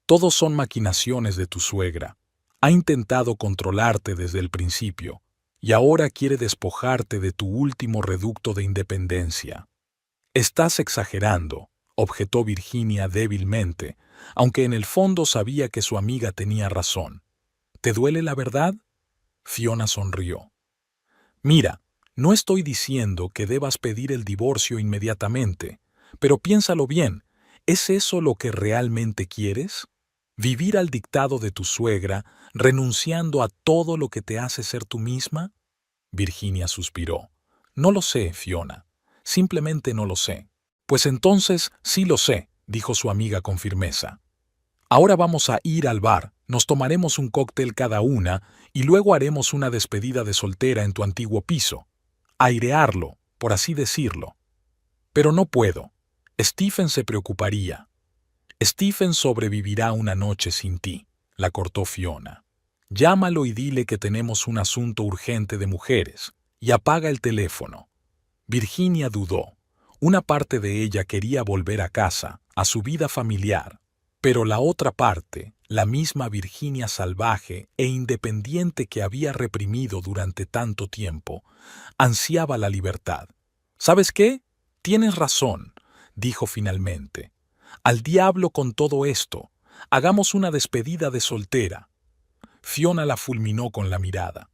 «Todos son maquinaciones de tu suegra. Ha intentado controlarte desde el principio, y ahora quiere despojarte de tu último reducto de independencia». «Estás exagerando», objetó Virginia débilmente, aunque en el fondo sabía que su amiga tenía razón. «¿Te duele la verdad?». Fiona sonrió. «Mira, no estoy diciendo que debas pedir el divorcio inmediatamente, pero piénsalo bien, ¿es eso lo que realmente quieres? ¿Vivir al dictado de tu suegra, renunciando a todo lo que te hace ser tú misma?» Virginia suspiró. «No lo sé, Fiona. Simplemente no lo sé». «Pues entonces sí lo sé», dijo su amiga con firmeza. «Ahora vamos a ir al bar, nos tomaremos un cóctel cada una y luego haremos una despedida de soltera en tu antiguo piso. Airearlo, por así decirlo». «Pero no puedo. Stephen se preocuparía». «Stephen sobrevivirá una noche sin ti», la cortó Fiona. «Llámalo y dile que tenemos un asunto urgente de mujeres, y apaga el teléfono». Virginia dudó. Una parte de ella quería volver a casa, a su vida familiar, pero la otra parte, la misma Virginia salvaje e independiente que había reprimido durante tanto tiempo, ansiaba la libertad. «¿Sabes qué? Tienes razón», dijo finalmente. «Al diablo con todo esto. Hagamos una despedida de soltera». Fiona la fulminó con la mirada.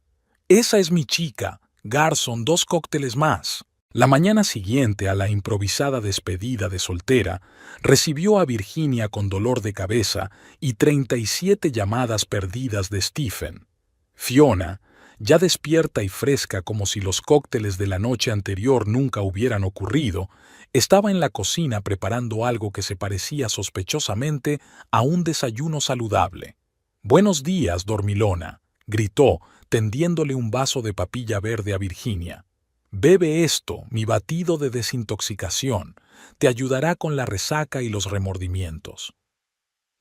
«Esa es mi chica. Garson, 2 cócteles más». La mañana siguiente a la improvisada despedida de soltera, recibió a Virginia con dolor de cabeza y 37 llamadas perdidas de Stephen. Fiona, ya despierta y fresca como si los cócteles de la noche anterior nunca hubieran ocurrido, estaba en la cocina preparando algo que se parecía sospechosamente a un desayuno saludable. «Buenos días, dormilona», gritó, tendiéndole un vaso de papilla verde a Virginia. «Bebe esto, mi batido de desintoxicación. Te ayudará con la resaca y los remordimientos».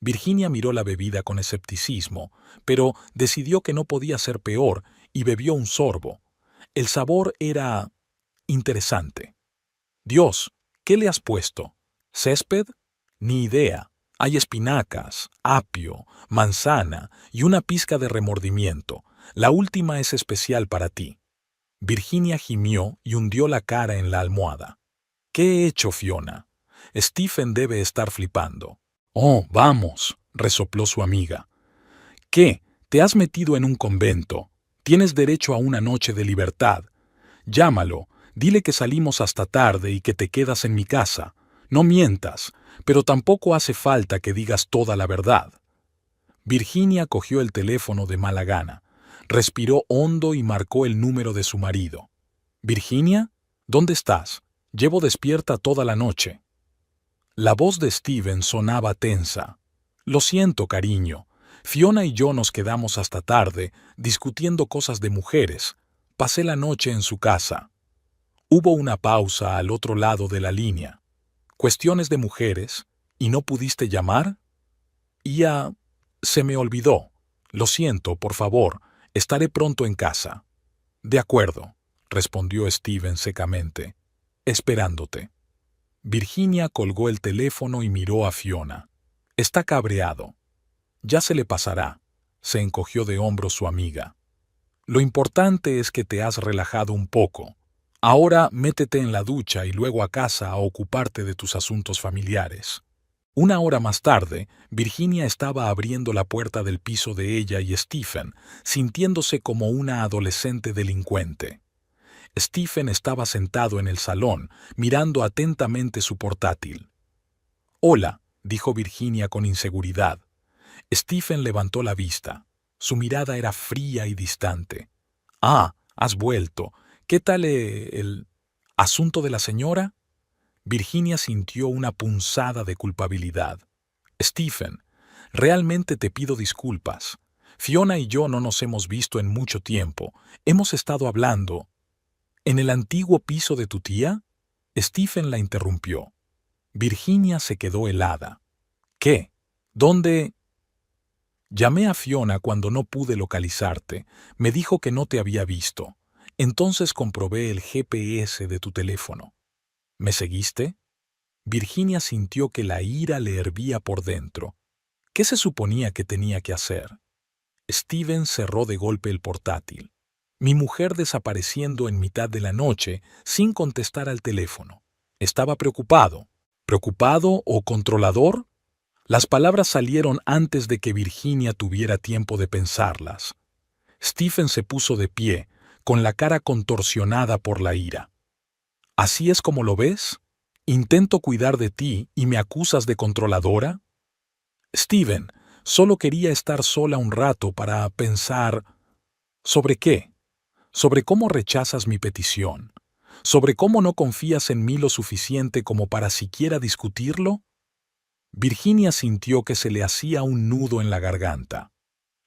Virginia miró la bebida con escepticismo, pero decidió que no podía ser peor y bebió un sorbo. El sabor era interesante. «Dios, ¿qué le has puesto? ¿Césped? Ni idea. Hay espinacas, apio, manzana y una pizca de remordimiento. La última es especial para ti». Virginia gimió y hundió la cara en la almohada. «¿Qué he hecho, Fiona? Stephen debe estar flipando». «Oh, vamos», resopló su amiga. «¿Qué? ¿Te has metido en un convento? Tienes derecho a una noche de libertad. Llámalo, dile que salimos hasta tarde y que te quedas en mi casa. No mientas, pero tampoco hace falta que digas toda la verdad. Virginia cogió el teléfono de mala gana, respiró hondo y marcó el número de su marido. «Virginia, ¿dónde estás? Llevo despierta toda la noche». La voz de Steven sonaba tensa. «Lo siento, cariño. Fiona y yo nos quedamos hasta tarde, discutiendo cosas de mujeres. Pasé la noche en su casa». Hubo una pausa al otro lado de la línea. «¿Cuestiones de mujeres? ¿Y no pudiste llamar?» «Ya, se me olvidó. Lo siento, por favor, estaré pronto en casa». «De acuerdo», respondió Steven secamente. «Esperándote». Virginia colgó el teléfono y miró a Fiona. «Está cabreado». «Ya se le pasará», se encogió de hombros su amiga. «Lo importante es que te has relajado un poco. Ahora métete en la ducha y luego a casa a ocuparte de tus asuntos familiares». Una hora más tarde, Virginia estaba abriendo la puerta del piso de ella y Stephen, sintiéndose como una adolescente delincuente. Stephen estaba sentado en el salón, mirando atentamente su portátil. «Hola», dijo Virginia con inseguridad. Stephen levantó la vista. Su mirada era fría y distante. «Ah, has vuelto. ¿Qué tal el asunto de la señora?» Virginia sintió una punzada de culpabilidad. «Stephen, realmente te pido disculpas. Fiona y yo no nos hemos visto en mucho tiempo. Hemos estado hablando». «¿En el antiguo piso de tu tía?» Stephen la interrumpió. Virginia se quedó helada. «¿Qué? ¿Dónde?» «Llamé a Fiona cuando no pude localizarte. Me dijo que no te había visto. Entonces comprobé el GPS de tu teléfono». «¿Me seguiste?» Virginia sintió que la ira le hervía por dentro. ¿Qué se suponía que tenía que hacer? Steven cerró de golpe el portátil. Mi mujer desapareciendo en mitad de la noche sin contestar al teléfono. Estaba preocupado. ¿Preocupado o controlador? Las palabras salieron antes de que Virginia tuviera tiempo de pensarlas. Stephen se puso de pie, con la cara contorsionada por la ira. ¿Así es como lo ves? ¿Intento cuidar de ti y me acusas de controladora? Steven, solo quería estar sola un rato para pensar... ¿Sobre qué? Sobre cómo rechazas mi petición. Sobre cómo no confías en mí lo suficiente como para siquiera discutirlo. Virginia sintió que se le hacía un nudo en la garganta.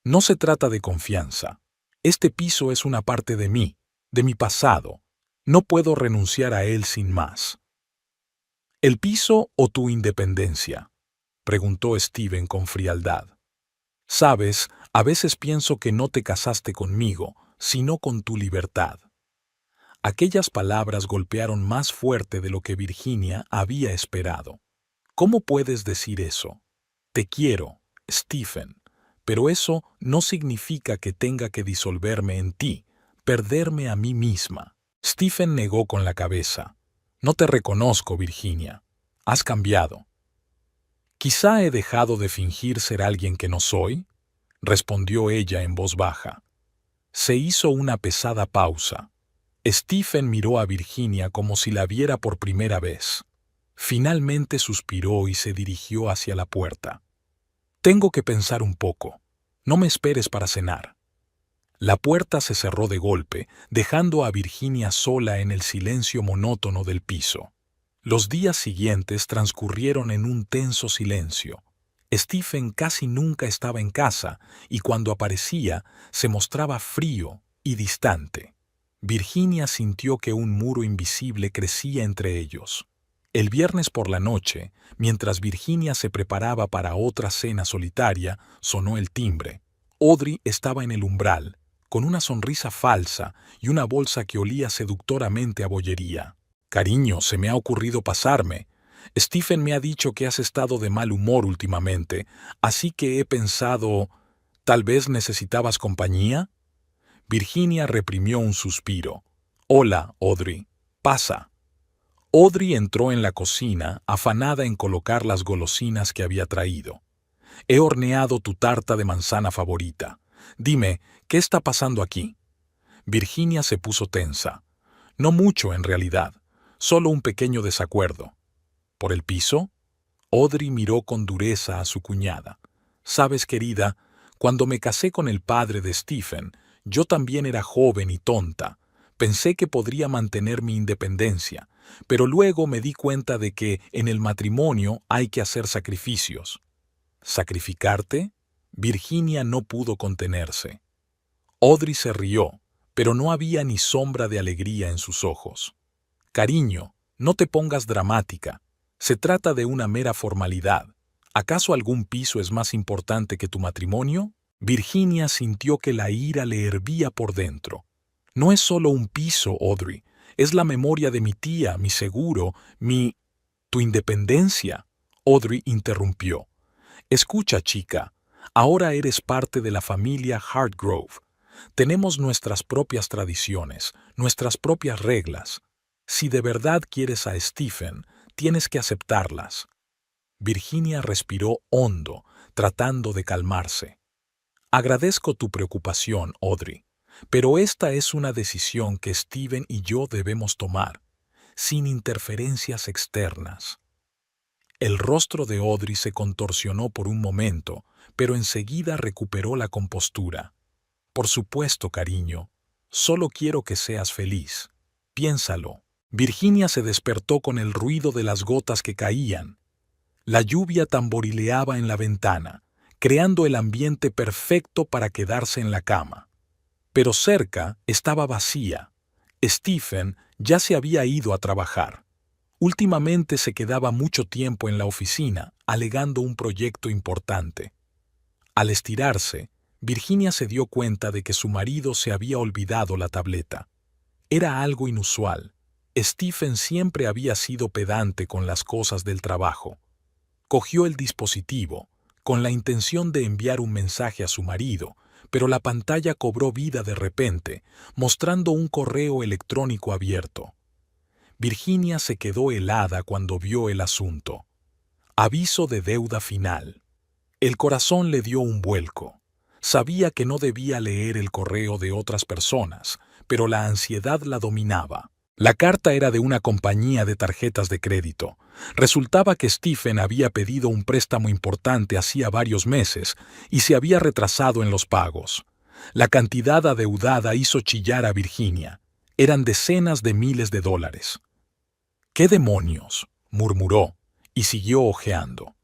No se trata de confianza. Este piso es una parte de mí, de mi pasado. No puedo renunciar a él sin más. ¿El piso o tu independencia?, preguntó Steven con frialdad. Sabes, a veces pienso que no te casaste conmigo, sino con tu libertad. Aquellas palabras golpearon más fuerte de lo que Virginia había esperado. ¿Cómo puedes decir eso? Te quiero, Stephen, pero eso no significa que tenga que disolverme en ti, perderme a mí misma. Stephen negó con la cabeza. No te reconozco, Virginia. Has cambiado. ¿Quizá he dejado de fingir ser alguien que no soy?, respondió ella en voz baja. Se hizo una pesada pausa. Stephen miró a Virginia como si la viera por primera vez. Finalmente suspiró y se dirigió hacia la puerta. Tengo que pensar un poco. No me esperes para cenar. La puerta se cerró de golpe, dejando a Virginia sola en el silencio monótono del piso. Los días siguientes transcurrieron en un tenso silencio. Stephen casi nunca estaba en casa y cuando aparecía se mostraba frío y distante. Virginia sintió que un muro invisible crecía entre ellos. El viernes por la noche, mientras Virginia se preparaba para otra cena solitaria, sonó el timbre. Audrey estaba en el umbral, con una sonrisa falsa y una bolsa que olía seductoramente a bollería. «Cariño, se me ha ocurrido pasarme. Stephen me ha dicho que has estado de mal humor últimamente, así que he pensado... ¿Tal vez necesitabas compañía?» Virginia reprimió un suspiro. «Hola, Audrey. Pasa». Audrey entró en la cocina, afanada en colocar las golosinas que había traído. «He horneado tu tarta de manzana favorita. Dime, ¿qué está pasando aquí?» Virginia se puso tensa. «No mucho, en realidad. Solo un pequeño desacuerdo». ¿Por el piso? Audrey miró con dureza a su cuñada. Sabes, querida, cuando me casé con el padre de Stephen, yo también era joven y tonta. Pensé que podría mantener mi independencia, pero luego me di cuenta de que en el matrimonio hay que hacer sacrificios. ¿Sacrificarte? Virginia no pudo contenerse. Audrey se rió, pero no había ni sombra de alegría en sus ojos. Cariño, no te pongas dramática. Se trata de una mera formalidad. ¿Acaso algún piso es más importante que tu matrimonio? Virginia sintió que la ira le hervía por dentro. No es solo un piso, Audrey. Es la memoria de mi tía, mi seguro, tu independencia. Audrey interrumpió. Escucha, chica. Ahora eres parte de la familia Hartgrove. Tenemos nuestras propias tradiciones, nuestras propias reglas. Si de verdad quieres a Stephen, tienes que aceptarlas. Virginia respiró hondo, tratando de calmarse. Agradezco tu preocupación, Audrey, pero esta es una decisión que Stephen y yo debemos tomar, sin interferencias externas. El rostro de Audrey se contorsionó por un momento, pero enseguida recuperó la compostura. Por supuesto, cariño. Solo quiero que seas feliz. Piénsalo. Virginia se despertó con el ruido de las gotas que caían. La lluvia tamborileaba en la ventana, creando el ambiente perfecto para quedarse en la cama. Pero cerca estaba vacía. Stephen ya se había ido a trabajar. Últimamente se quedaba mucho tiempo en la oficina, alegando un proyecto importante. Al estirarse, Virginia se dio cuenta de que su marido se había olvidado la tableta. Era algo inusual. Stephen siempre había sido pedante con las cosas del trabajo. Cogió el dispositivo, con la intención de enviar un mensaje a su marido, pero la pantalla cobró vida de repente, mostrando un correo electrónico abierto. Virginia se quedó helada cuando vio el asunto. Aviso de deuda final. El corazón le dio un vuelco. Sabía que no debía leer el correo de otras personas, pero la ansiedad la dominaba. La carta era de una compañía de tarjetas de crédito. Resultaba que Stephen había pedido un préstamo importante hacía varios meses y se había retrasado en los pagos. La cantidad adeudada hizo chillar a Virginia. Eran decenas de miles de dólares. «¿Qué demonios?», murmuró, y siguió hojeando.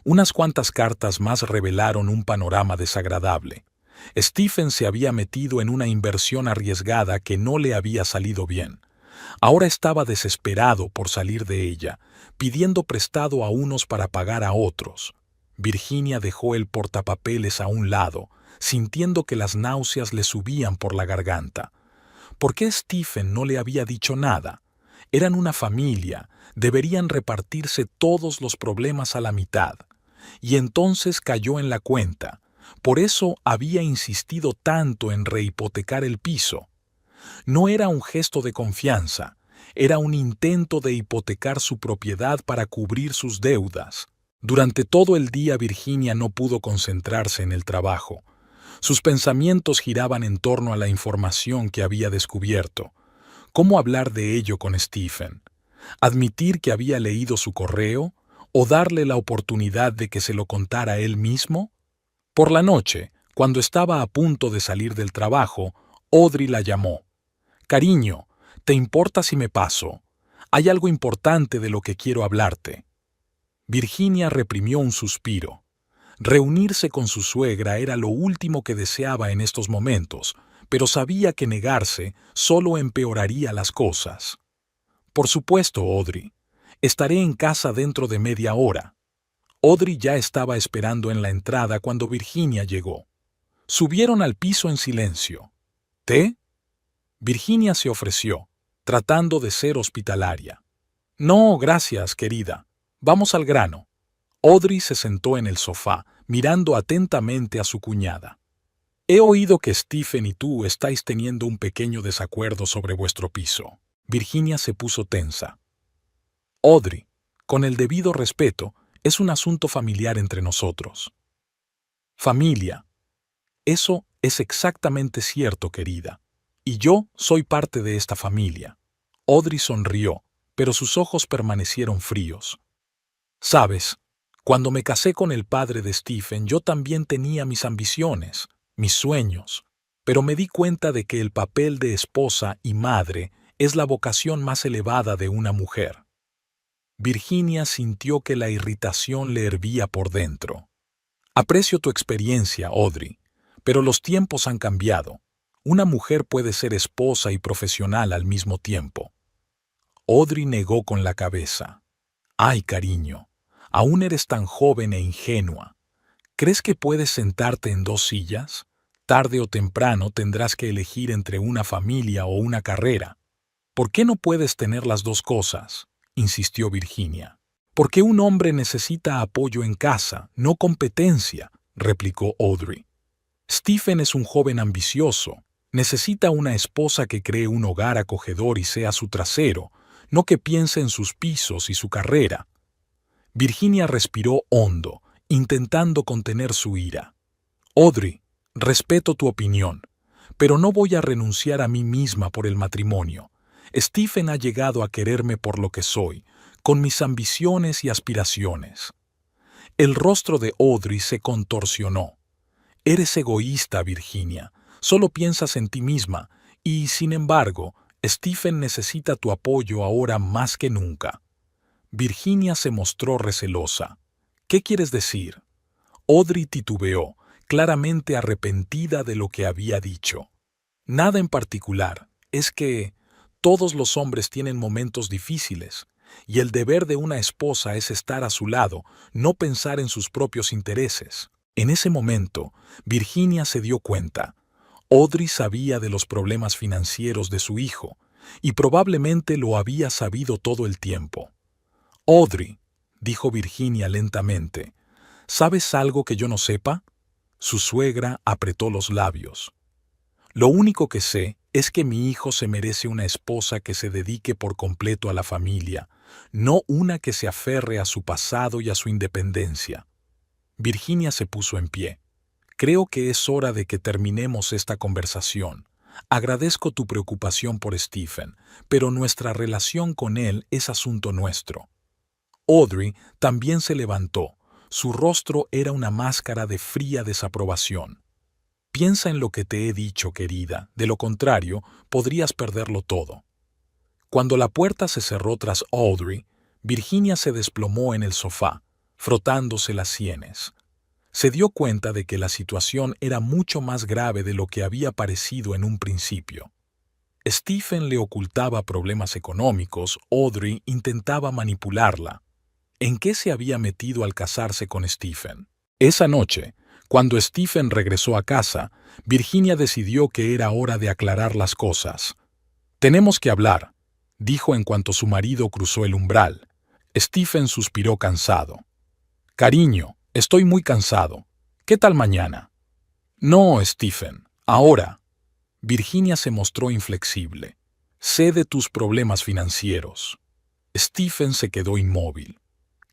Unas cuantas cartas más revelaron un panorama desagradable. Stephen se había metido en una inversión arriesgada que no le había salido bien. Ahora estaba desesperado por salir de ella, pidiendo prestado a unos para pagar a otros. Virginia dejó el portapapeles a un lado, sintiendo que las náuseas le subían por la garganta. ¿Por qué Stephen no le había dicho nada? Eran una familia, deberían repartirse todos los problemas a la mitad. Y entonces cayó en la cuenta. Por eso había insistido tanto en rehipotecar el piso. No era un gesto de confianza, era un intento de hipotecar su propiedad para cubrir sus deudas. Durante todo el día Virginia no pudo concentrarse en el trabajo. Sus pensamientos giraban en torno a la información que había descubierto. ¿Cómo hablar de ello con Stephen? ¿Admitir que había leído su correo? ¿O darle la oportunidad de que se lo contara él mismo? Por la noche, cuando estaba a punto de salir del trabajo, Audrey la llamó. «Cariño, ¿te importa si me paso? Hay algo importante de lo que quiero hablarte». Virginia reprimió un suspiro. Reunirse con su suegra era lo último que deseaba en estos momentos, pero sabía que negarse solo empeoraría las cosas. «Por supuesto, Audrey. Estaré en casa dentro de media hora». Audrey ya estaba esperando en la entrada cuando Virginia llegó. Subieron al piso en silencio. «¿Té?». Virginia se ofreció, tratando de ser hospitalaria. «No, gracias, querida. Vamos al grano». Audrey se sentó en el sofá, mirando atentamente a su cuñada. «He oído que Stephen y tú estáis teniendo un pequeño desacuerdo sobre vuestro piso». Virginia se puso tensa. «Audrey, con el debido respeto, es un asunto familiar entre nosotros». «Familia. Eso es exactamente cierto, querida. Y yo soy parte de esta familia». Audrey sonrió, pero sus ojos permanecieron fríos. Sabes, cuando me casé con el padre de Stephen, yo también tenía mis ambiciones, mis sueños, pero me di cuenta de que el papel de esposa y madre es la vocación más elevada de una mujer. Virginia sintió que la irritación le hervía por dentro. Aprecio tu experiencia, Audrey, pero los tiempos han cambiado. Una mujer puede ser esposa y profesional al mismo tiempo. Audrey negó con la cabeza. Ay, cariño, aún eres tan joven e ingenua. ¿Crees que puedes sentarte en dos sillas? Tarde o temprano tendrás que elegir entre una familia o una carrera. ¿Por qué no puedes tener las dos cosas?, insistió Virginia. Porque un hombre necesita apoyo en casa, no competencia, replicó Audrey. Stephen es un joven ambicioso. Necesita una esposa que cree un hogar acogedor y sea su trasero, no que piense en sus pisos y su carrera. Virginia respiró hondo, intentando contener su ira. Audrey, respeto tu opinión, pero no voy a renunciar a mí misma por el matrimonio. Stephen ha llegado a quererme por lo que soy, con mis ambiciones y aspiraciones. El rostro de Audrey se contorsionó. Eres egoísta, Virginia. Solo piensas en ti misma y, sin embargo, Stephen necesita tu apoyo ahora más que nunca. Virginia se mostró recelosa. ¿Qué quieres decir? Audrey titubeó, claramente arrepentida de lo que había dicho. Nada en particular. Es que todos los hombres tienen momentos difíciles, y el deber de una esposa es estar a su lado, no pensar en sus propios intereses. En ese momento, Virginia se dio cuenta. Audrey sabía de los problemas financieros de su hijo, y probablemente lo había sabido todo el tiempo. Audrey, dijo Virginia lentamente, ¿sabes algo que yo no sepa? Su suegra apretó los labios. Lo único que sé es que mi hijo se merece una esposa que se dedique por completo a la familia, no una que se aferre a su pasado y a su independencia. Virginia se puso en pie. Creo que es hora de que terminemos esta conversación. Agradezco tu preocupación por Stephen, pero nuestra relación con él es asunto nuestro. Audrey también se levantó. Su rostro era una máscara de fría desaprobación. Piensa en lo que te he dicho, querida, de lo contrario, podrías perderlo todo. Cuando la puerta se cerró tras Audrey, Virginia se desplomó en el sofá, frotándose las sienes. Se dio cuenta de que la situación era mucho más grave de lo que había parecido en un principio. Stephen le ocultaba problemas económicos, Audrey intentaba manipularla. ¿En qué se había metido al casarse con Stephen? Esa noche, cuando Stephen regresó a casa, Virginia decidió que era hora de aclarar las cosas. «Tenemos que hablar», dijo en cuanto su marido cruzó el umbral. Stephen suspiró cansado. «Cariño, estoy muy cansado. ¿Qué tal mañana?» «No, Stephen, ahora». Virginia se mostró inflexible. «Sé de tus problemas financieros». Stephen se quedó inmóvil.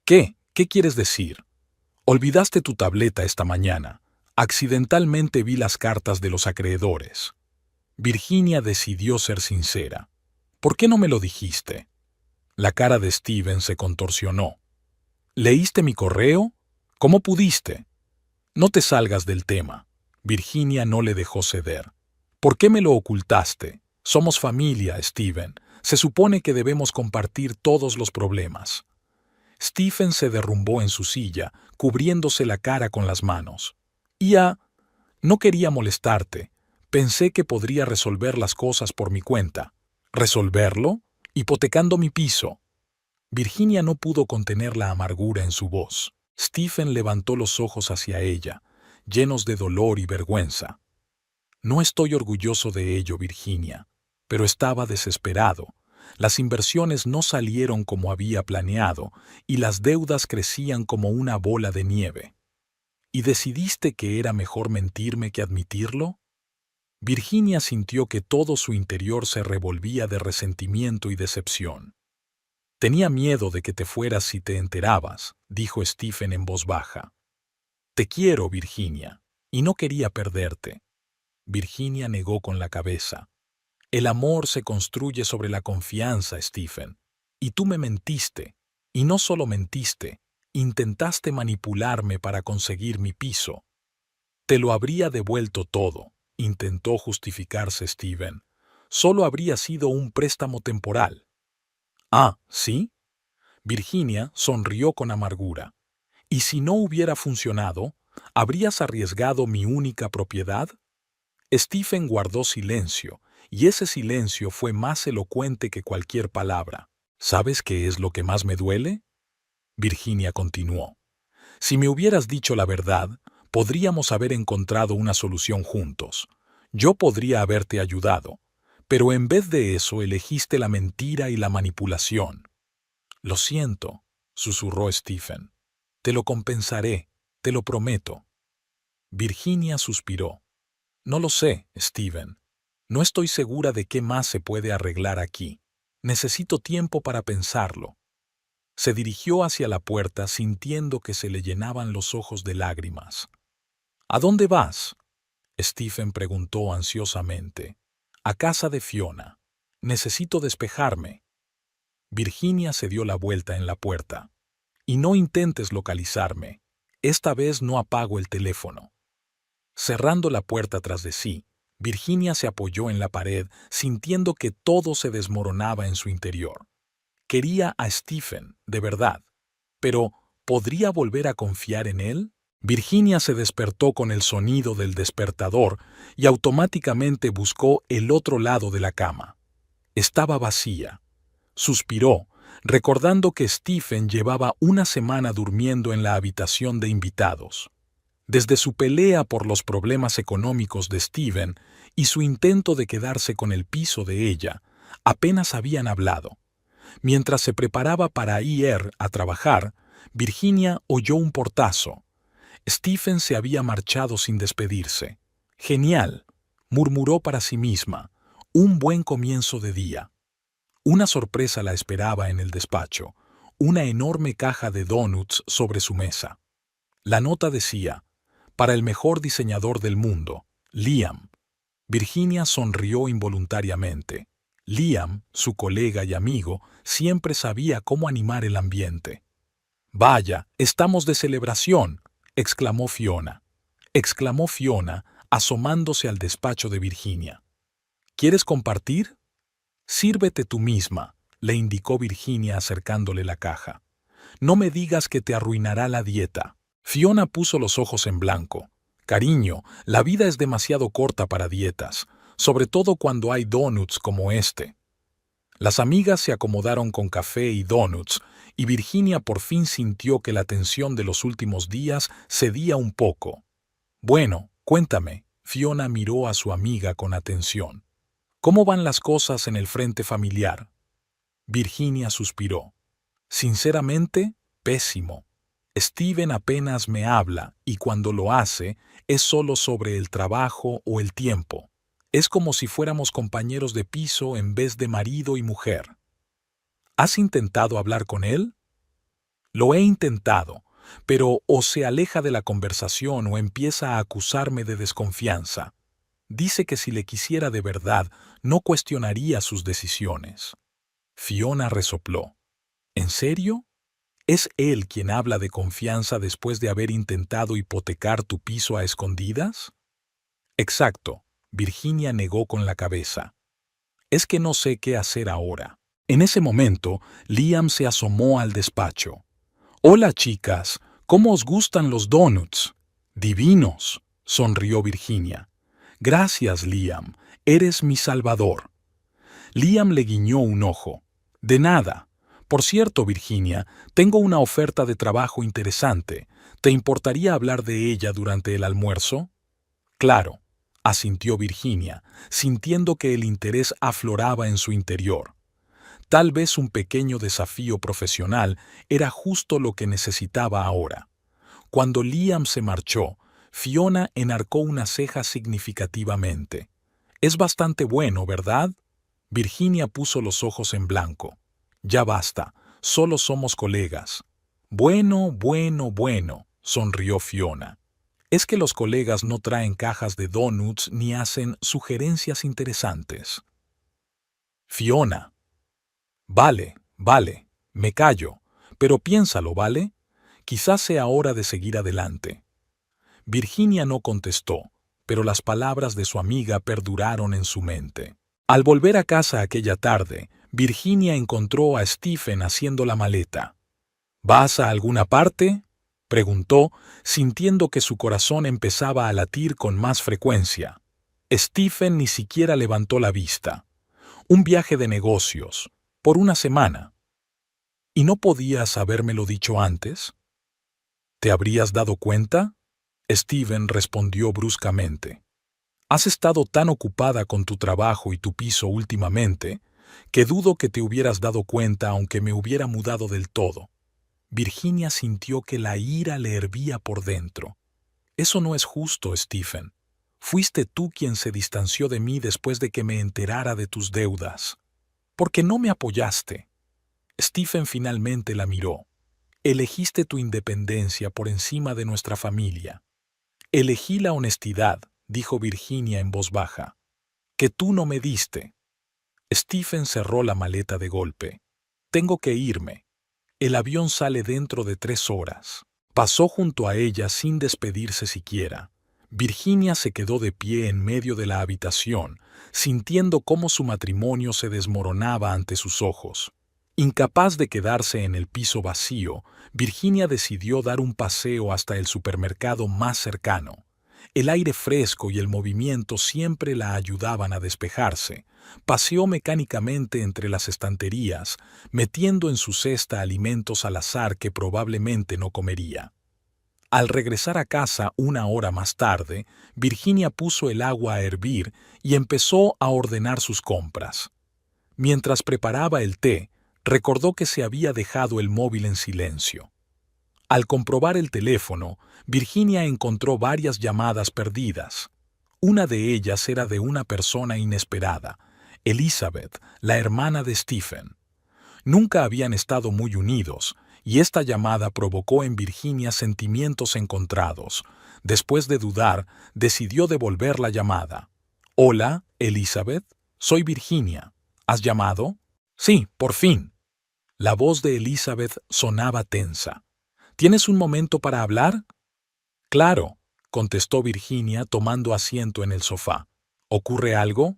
«¿Qué? ¿Qué quieres decir?» «Olvidaste tu tableta esta mañana. Accidentalmente vi las cartas de los acreedores». Virginia decidió ser sincera. «¿Por qué no me lo dijiste?» La cara de Stephen se contorsionó. «¿Leíste mi correo? ¿Cómo pudiste?» «No te salgas del tema». Virginia no le dejó ceder. «¿Por qué me lo ocultaste? Somos familia, Stephen. Se supone que debemos compartir todos los problemas». Stephen se derrumbó en su silla, cubriéndose la cara con las manos. No quería molestarte. Pensé que podría resolver las cosas por mi cuenta». «¿Resolverlo? Hipotecando mi piso». Virginia no pudo contener la amargura en su voz. Stephen levantó los ojos hacia ella, llenos de dolor y vergüenza. «No estoy orgulloso de ello, Virginia, pero estaba desesperado. Las inversiones no salieron como había planeado y las deudas crecían como una bola de nieve. ¿Y decidiste que era mejor mentirme que admitirlo?» Virginia sintió que todo su interior se revolvía de resentimiento y decepción. «Tenía miedo de que te fueras si te enterabas», dijo Stephen en voz baja. «Te quiero, Virginia, y no quería perderte». Virginia negó con la cabeza. «El amor se construye sobre la confianza, Stephen. Y tú me mentiste. Y no solo mentiste, Intentaste manipularme para conseguir mi piso. Te lo habría devuelto todo, intentó justificarse Steven. Solo habría sido un préstamo temporal. Ah, ¿sí? Virginia sonrió con amargura. ¿Y si no hubiera funcionado, habrías arriesgado mi única propiedad? Stephen guardó silencio, y ese silencio fue más elocuente que cualquier palabra. ¿Sabes qué es lo que más me duele? Virginia continuó. Si me hubieras dicho la verdad, podríamos haber encontrado una solución juntos. Yo podría haberte ayudado, pero en vez de eso elegiste la mentira y la manipulación. Lo siento, susurró Stephen. Te lo compensaré, te lo prometo. Virginia suspiró. No lo sé, Stephen. No estoy segura de qué más se puede arreglar aquí. Necesito tiempo para pensarlo. Se dirigió hacia la puerta sintiendo que se le llenaban los ojos de lágrimas. ¿A dónde vas? Stephen preguntó ansiosamente. A casa de Fiona. Necesito despejarme. Virginia se dio la vuelta en la puerta. Y no intentes localizarme. Esta vez no apago el teléfono. Cerrando la puerta tras de sí, Virginia se apoyó en la pared, sintiendo que todo se desmoronaba en su interior. Quería a Stephen, de verdad, pero ¿podría volver a confiar en él? Virginia se despertó con el sonido del despertador y automáticamente buscó el otro lado de la cama. Estaba vacía. Suspiró, recordando que Stephen llevaba una semana durmiendo en la habitación de invitados. Desde su pelea por los problemas económicos de Stephen y su intento de quedarse con el piso de ella, apenas habían hablado. Mientras se preparaba para ir a trabajar, Virginia oyó un portazo. Stephen se había marchado sin despedirse. Genial, murmuró para sí misma. Un buen comienzo de día. Una sorpresa la esperaba en el despacho, una enorme caja de donuts sobre su mesa. La nota decía, para el mejor diseñador del mundo, Liam. Virginia sonrió involuntariamente. Liam, su colega y amigo, siempre sabía cómo animar el ambiente. «Vaya, estamos de celebración», exclamó Fiona, asomándose al despacho de Virginia. «¿Quieres compartir?» «Sírvete tú misma», le indicó Virginia acercándole la caja. «No me digas que te arruinará la dieta». Fiona puso los ojos en blanco. «Cariño, la vida es demasiado corta para dietas, sobre todo cuando hay donuts como este». Las amigas se acomodaron con café y donuts, y Virginia por fin sintió que la tensión de los últimos días cedía un poco. «Bueno, cuéntame», Fiona miró a su amiga con atención. «¿Cómo van las cosas en el frente familiar?» Virginia suspiró. «Sinceramente, pésimo. Steven apenas me habla y cuando lo hace es solo sobre el trabajo o el tiempo. Es como si fuéramos compañeros de piso en vez de marido y mujer». «¿Has intentado hablar con él?» «Lo he intentado, pero o se aleja de la conversación o empieza a acusarme de desconfianza. Dice que si le quisiera de verdad, no cuestionaría sus decisiones». Fiona resopló. ¿En serio? ¿Es él quien habla de confianza después de haber intentado hipotecar tu piso a escondidas? Exacto, Virginia negó con la cabeza. Es que no sé qué hacer ahora. En ese momento, Liam se asomó al despacho. Hola chicas, ¿cómo os gustan los donuts? Divinos, sonrió Virginia. Gracias, Liam, eres mi salvador. Liam le guiñó un ojo. De nada. Por cierto, Virginia, tengo una oferta de trabajo interesante. ¿Te importaría hablar de ella durante el almuerzo? Claro, asintió Virginia, sintiendo que el interés afloraba en su interior. Tal vez un pequeño desafío profesional era justo lo que necesitaba ahora. Cuando Liam se marchó, Fiona enarcó una ceja significativamente. Es bastante bueno, ¿verdad? Virginia puso los ojos en blanco. Ya basta, solo somos colegas. Bueno, sonrió Fiona. Es que los colegas no traen cajas de donuts ni hacen sugerencias interesantes. Fiona. Vale, me callo, pero piénsalo, ¿vale? Quizás sea hora de seguir adelante. Virginia no contestó, pero las palabras de su amiga perduraron en su mente. Al volver a casa aquella tarde, Virginia encontró a Stephen haciendo la maleta. ¿Vas a alguna parte?, preguntó, sintiendo que su corazón empezaba a latir con más frecuencia. Stephen ni siquiera levantó la vista. Un viaje de negocios, por una semana. ¿Y no podías habérmelo dicho antes? ¿Te habrías dado cuenta? Stephen respondió bruscamente. Has estado tan ocupada con tu trabajo y tu piso últimamente, que dudo que te hubieras dado cuenta aunque me hubiera mudado del todo. Virginia sintió que la ira le hervía por dentro. Eso no es justo, Stephen. Fuiste tú quien se distanció de mí después de que me enterara de tus deudas. ¿Por qué no me apoyaste? Stephen finalmente la miró. Elegiste tu independencia por encima de nuestra familia. Elegí la honestidad, dijo Virginia en voz baja, que tú no me diste. Stephen cerró la maleta de golpe. Tengo que irme. El avión sale dentro de 3 horas. Pasó junto a ella sin despedirse siquiera. Virginia se quedó de pie en medio de la habitación, sintiendo cómo su matrimonio se desmoronaba ante sus ojos. Incapaz de quedarse en el piso vacío, Virginia decidió dar un paseo hasta el supermercado más cercano. El aire fresco y el movimiento siempre la ayudaban a despejarse. Paseó mecánicamente entre las estanterías, metiendo en su cesta alimentos al azar que probablemente no comería. Al regresar a casa 1 hora más tarde, Virginia puso el agua a hervir y empezó a ordenar sus compras. Mientras preparaba el té, recordó que se había dejado el móvil en silencio. Al comprobar el teléfono, Virginia encontró varias llamadas perdidas. Una de ellas era de una persona inesperada, Elizabeth, la hermana de Stephen. Nunca habían estado muy unidos, y esta llamada provocó en Virginia sentimientos encontrados. Después de dudar, decidió devolver la llamada. «Hola, Elizabeth, soy Virginia. ¿Has llamado?» «Sí, por fin». La voz de Elizabeth sonaba tensa. ¿Tienes un momento para hablar? Claro, contestó Virginia tomando asiento en el sofá. ¿Ocurre algo?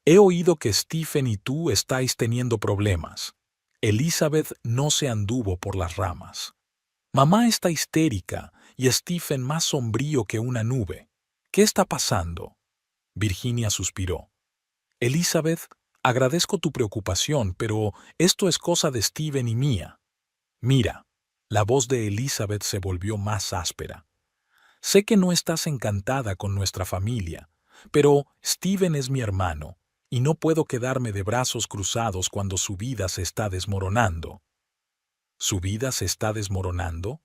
He oído que Stephen y tú estáis teniendo problemas. Elizabeth no se anduvo por las ramas. Mamá está histérica y Stephen más sombrío que una nube. ¿Qué está pasando? Virginia suspiró. Elizabeth, agradezco tu preocupación, pero esto es cosa de Stephen y mía. Mira, la voz de Elizabeth se volvió más áspera. Sé que no estás encantada con nuestra familia, pero Stephen es mi hermano, y no puedo quedarme de brazos cruzados cuando su vida se está desmoronando. ¿Su vida se está desmoronando?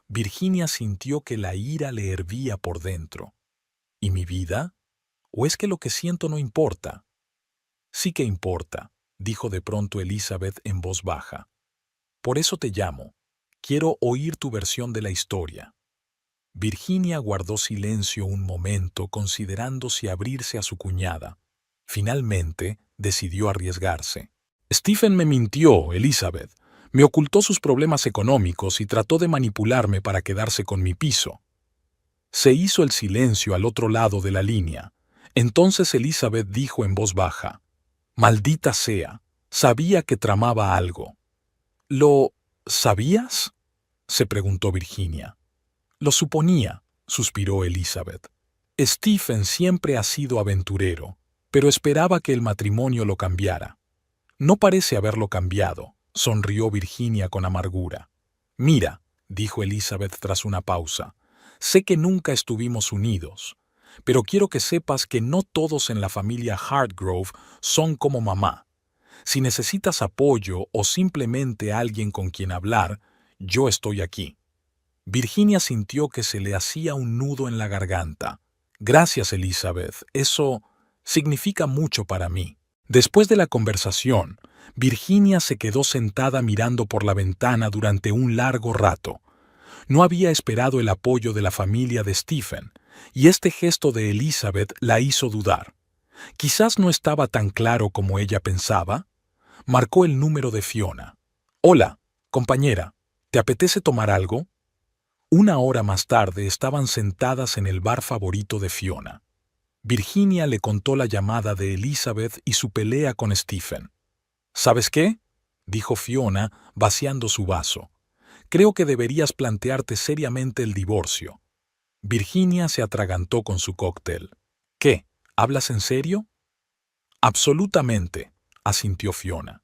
Virginia sintió que la ira le hervía por dentro. ¿Y mi vida? ¿O es que lo que siento no importa? Sí que importa, dijo de pronto Elizabeth en voz baja. Por eso te llamo. Quiero oír tu versión de la historia. Virginia guardó silencio un momento considerando si abrirse a su cuñada. Finalmente, decidió arriesgarse. Stephen me mintió, Elizabeth. Me ocultó sus problemas económicos y trató de manipularme para quedarse con mi piso. Se hizo el silencio al otro lado de la línea. Entonces Elizabeth dijo en voz baja, «Maldita sea, sabía que tramaba algo». «¿Lo sabías?», se preguntó Virginia. «Lo suponía», suspiró Elizabeth. «Stephen siempre ha sido aventurero, pero esperaba que el matrimonio lo cambiara». «No parece haberlo cambiado», sonrió Virginia con amargura. «Mira», dijo Elizabeth tras una pausa, «sé que nunca estuvimos unidos, pero quiero que sepas que no todos en la familia Hartgrove son como mamá. Si necesitas apoyo o simplemente alguien con quien hablar, yo estoy aquí». Virginia sintió que se le hacía un nudo en la garganta. «Gracias, Elizabeth. Eso significa mucho para mí». Después de la conversación, Virginia se quedó sentada mirando por la ventana durante un largo rato. No había esperado el apoyo de la familia de Stephen, y este gesto de Elizabeth la hizo dudar. Quizás no estaba tan claro como ella pensaba. Marcó el número de Fiona. «Hola, compañera. ¿Te apetece tomar algo? Una hora más tarde estaban sentadas en el bar favorito de Fiona. Virginia le contó la llamada de Elizabeth y su pelea con Stephen. ¿Sabes qué?, dijo Fiona, vaciando su vaso. Creo que deberías plantearte seriamente el divorcio. Virginia se atragantó con su cóctel. ¿Qué? ¿Hablas en serio? Absolutamente, asintió Fiona.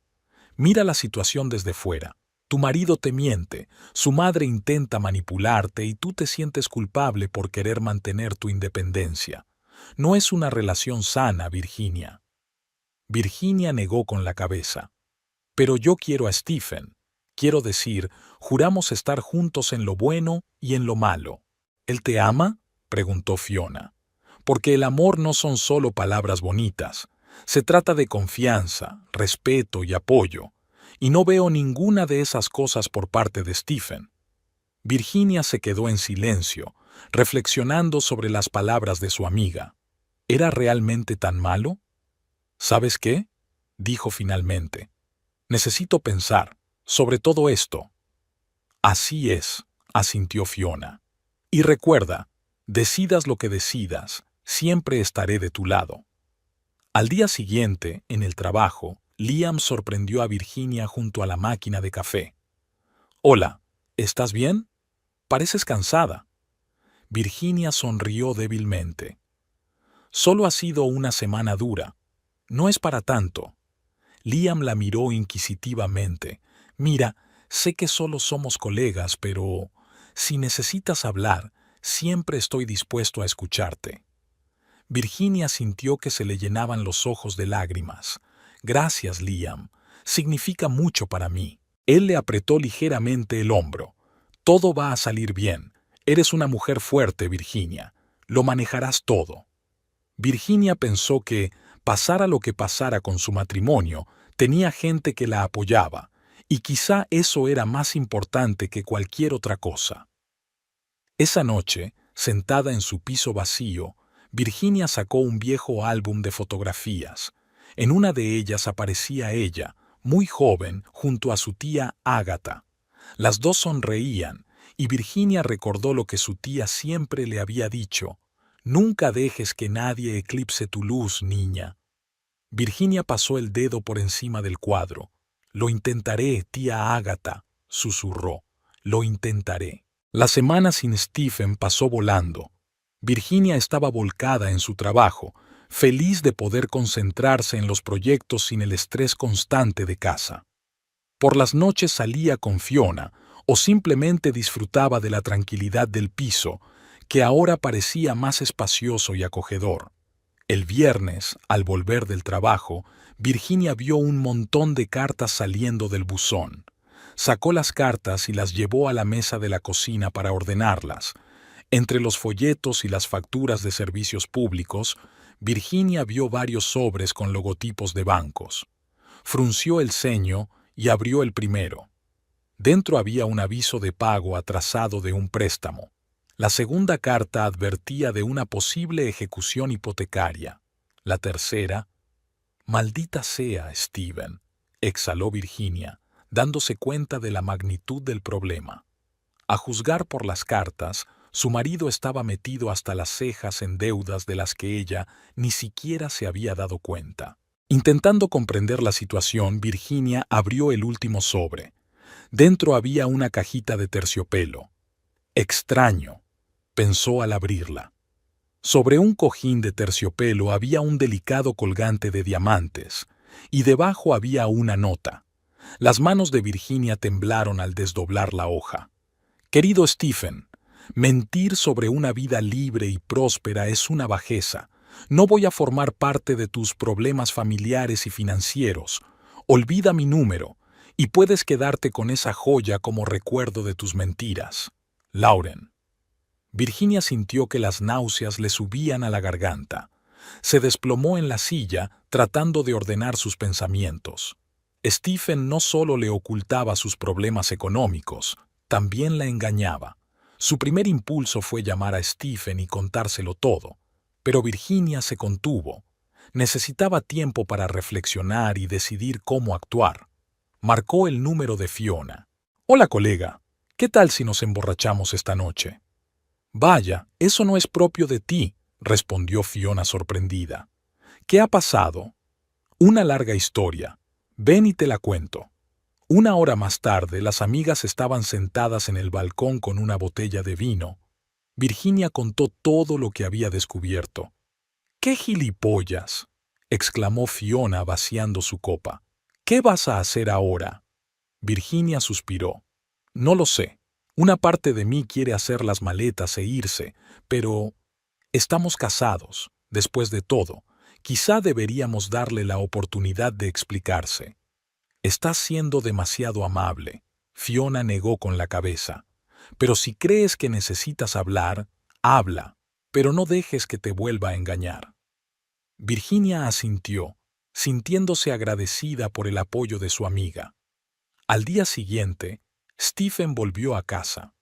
Mira la situación desde fuera. Tu marido te miente, su madre intenta manipularte y tú te sientes culpable por querer mantener tu independencia. No es una relación sana, Virginia. Virginia negó con la cabeza. Pero yo quiero a Stephen. Quiero decir, juramos estar juntos en lo bueno y en lo malo. ¿Él te ama?, preguntó Fiona. Porque el amor no son solo palabras bonitas. Se trata de confianza, respeto y apoyo. Y no veo ninguna de esas cosas por parte de Stephen. Virginia se quedó en silencio, reflexionando sobre las palabras de su amiga. ¿Era realmente tan malo? ¿Sabes qué?, dijo finalmente. Necesito pensar sobre todo esto. Así es, asintió Fiona. Y recuerda, decidas lo que decidas, siempre estaré de tu lado. Al día siguiente, en el trabajo, Liam sorprendió a Virginia junto a la máquina de café. Hola, ¿estás bien? Pareces cansada. Virginia sonrió débilmente. Solo ha sido una semana dura. No es para tanto. Liam la miró inquisitivamente. Mira, sé que solo somos colegas, pero si necesitas hablar, siempre estoy dispuesto a escucharte. Virginia sintió que se le llenaban los ojos de lágrimas. Gracias, Liam. Significa mucho para mí. Él le apretó ligeramente el hombro. Todo va a salir bien. Eres una mujer fuerte, Virginia. Lo manejarás todo. Virginia pensó que, pasara lo que pasara con su matrimonio, tenía gente que la apoyaba, y quizá eso era más importante que cualquier otra cosa. Esa noche, sentada en su piso vacío, Virginia sacó un viejo álbum de fotografías. En una de ellas aparecía ella, muy joven, junto a su tía Agatha. Las dos sonreían, y Virginia recordó lo que su tía siempre le había dicho: «Nunca dejes que nadie eclipse tu luz, niña». Virginia pasó el dedo por encima del cuadro. «Lo intentaré, tía Agatha», susurró. «Lo intentaré». La semana sin Stephen pasó volando. Virginia estaba volcada en su trabajo, feliz de poder concentrarse en los proyectos sin el estrés constante de casa. Por las noches salía con Fiona o simplemente disfrutaba de la tranquilidad del piso, que ahora parecía más espacioso y acogedor. El viernes, al volver del trabajo, Virginia vio un montón de cartas saliendo del buzón. Sacó las cartas y las llevó a la mesa de la cocina para ordenarlas. Entre los folletos y las facturas de servicios públicos, Virginia vio varios sobres con logotipos de bancos. Frunció el ceño y abrió el primero. Dentro había un aviso de pago atrasado de un préstamo. La segunda carta advertía de una posible ejecución hipotecaria. La tercera... «Maldita sea, Stephen», exhaló Virginia, dándose cuenta de la magnitud del problema. A juzgar por las cartas, su marido estaba metido hasta las cejas en deudas de las que ella ni siquiera se había dado cuenta. Intentando comprender la situación, Virginia abrió el último sobre. Dentro había una cajita de terciopelo. «Extraño», pensó al abrirla. Sobre un cojín de terciopelo había un delicado colgante de diamantes, y debajo había una nota. Las manos de Virginia temblaron al desdoblar la hoja. «Querido Stephen, mentir sobre una vida libre y próspera es una bajeza. No voy a formar parte de tus problemas familiares y financieros. Olvida mi número, y puedes quedarte con esa joya como recuerdo de tus mentiras. Lauren». Virginia sintió que las náuseas le subían a la garganta. Se desplomó en la silla, tratando de ordenar sus pensamientos. Stephen no solo le ocultaba sus problemas económicos, también la engañaba. Su primer impulso fue llamar a Stephen y contárselo todo, pero Virginia se contuvo. Necesitaba tiempo para reflexionar y decidir cómo actuar. Marcó el número de Fiona. «Hola, colega. ¿Qué tal si nos emborrachamos esta noche? Vaya, eso no es propio de ti, respondió Fiona sorprendida. ¿Qué ha pasado? Una larga historia. Ven y te la cuento. Una hora más tarde, las amigas estaban sentadas en el balcón con una botella de vino. Virginia contó todo lo que había descubierto. ¡Qué gilipollas!, exclamó Fiona vaciando su copa. ¿Qué vas a hacer ahora? Virginia suspiró. No lo sé. Una parte de mí quiere hacer las maletas e irse, pero estamos casados. Después de todo, quizá deberíamos darle la oportunidad de explicarse. Estás siendo demasiado amable. Fiona negó con la cabeza. Pero si crees que necesitas hablar, habla, pero no dejes que te vuelva a engañar. Virginia asintió, sintiéndose agradecida por el apoyo de su amiga. Al día siguiente, Stephen volvió a casa.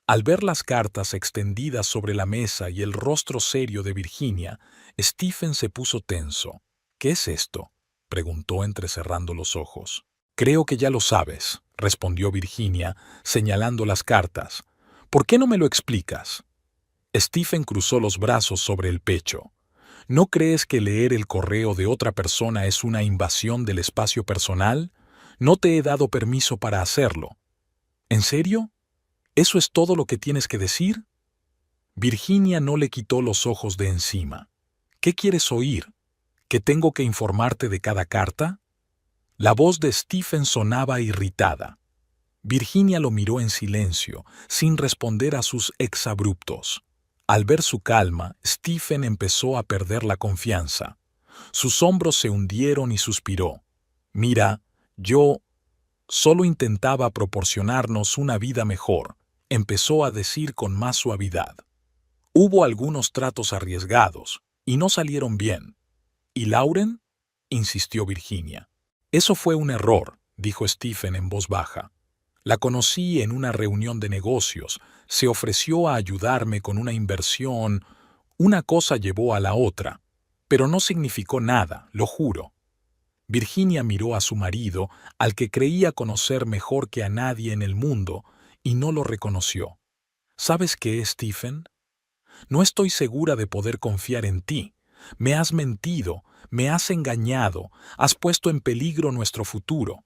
Al ver las cartas extendidas sobre la mesa y el rostro serio de Virginia, Stephen se puso tenso. ¿Qué es esto?, preguntó entrecerrando los ojos. Creo que ya lo sabes, respondió Virginia, señalando las cartas. ¿Por qué no me lo explicas? Stephen cruzó los brazos sobre el pecho. ¿No crees que leer el correo de otra persona es una invasión del espacio personal? No te he dado permiso para hacerlo. ¿En serio? ¿Eso es todo lo que tienes que decir? Virginia no le quitó los ojos de encima. ¿Qué quieres oír? ¿Que tengo que informarte de cada carta? La voz de Stephen sonaba irritada. Virginia lo miró en silencio, sin responder a sus exabruptos. Al ver su calma, Stephen empezó a perder la confianza. Sus hombros se hundieron y suspiró. Mira, yo solo intentaba proporcionarnos una vida mejor, empezó a decir con más suavidad. Hubo algunos tratos arriesgados, y no salieron bien. ¿Y Lauren?, insistió Virginia. Eso fue un error, dijo Stephen en voz baja. La conocí en una reunión de negocios, se ofreció a ayudarme con una inversión. Una cosa llevó a la otra, pero no significó nada, lo juro. Virginia miró a su marido, al que creía conocer mejor que a nadie en el mundo, y no lo reconoció. ¿Sabes qué, Stephen? No estoy segura de poder confiar en ti. Me has mentido, me has engañado, has puesto en peligro nuestro futuro.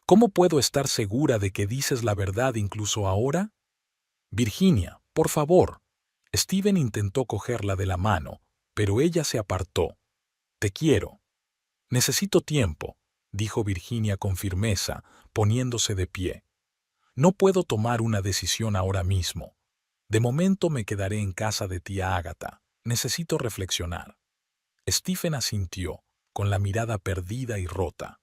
¿Cómo puedo estar segura de que dices la verdad incluso ahora? Virginia, por favor. Stephen intentó cogerla de la mano, pero ella se apartó. Te quiero. Necesito tiempo, dijo Virginia con firmeza, poniéndose de pie. No puedo tomar una decisión ahora mismo. De momento me quedaré en casa de tía Ágata. Necesito reflexionar. Stephen asintió, con la mirada perdida y rota.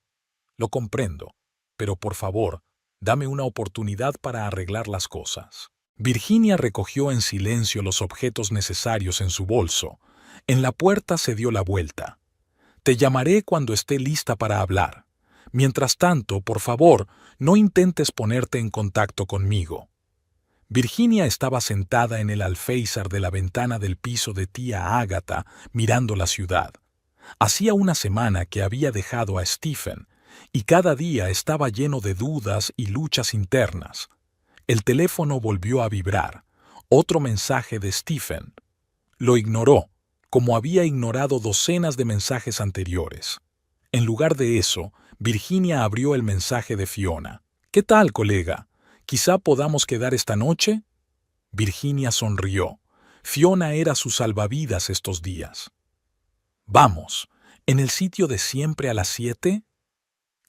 Lo comprendo, pero por favor, dame una oportunidad para arreglar las cosas. Virginia recogió en silencio los objetos necesarios en su bolso. En la puerta se dio la vuelta. Te llamaré cuando esté lista para hablar. Mientras tanto, por favor, no intentes ponerte en contacto conmigo. Virginia estaba sentada en el alféizar de la ventana del piso de tía Ágata, mirando la ciudad. Hacía una semana que había dejado a Stephen, y cada día estaba lleno de dudas y luchas internas. El teléfono volvió a vibrar. Otro mensaje de Stephen. Lo ignoró, como había ignorado docenas de mensajes anteriores. En lugar de eso, Virginia abrió el mensaje de Fiona. ¿Qué tal, colega? ¿Quizá podamos quedar esta noche? Virginia sonrió. Fiona era su salvavidas estos días. Vamos, ¿en el sitio de siempre a las 7?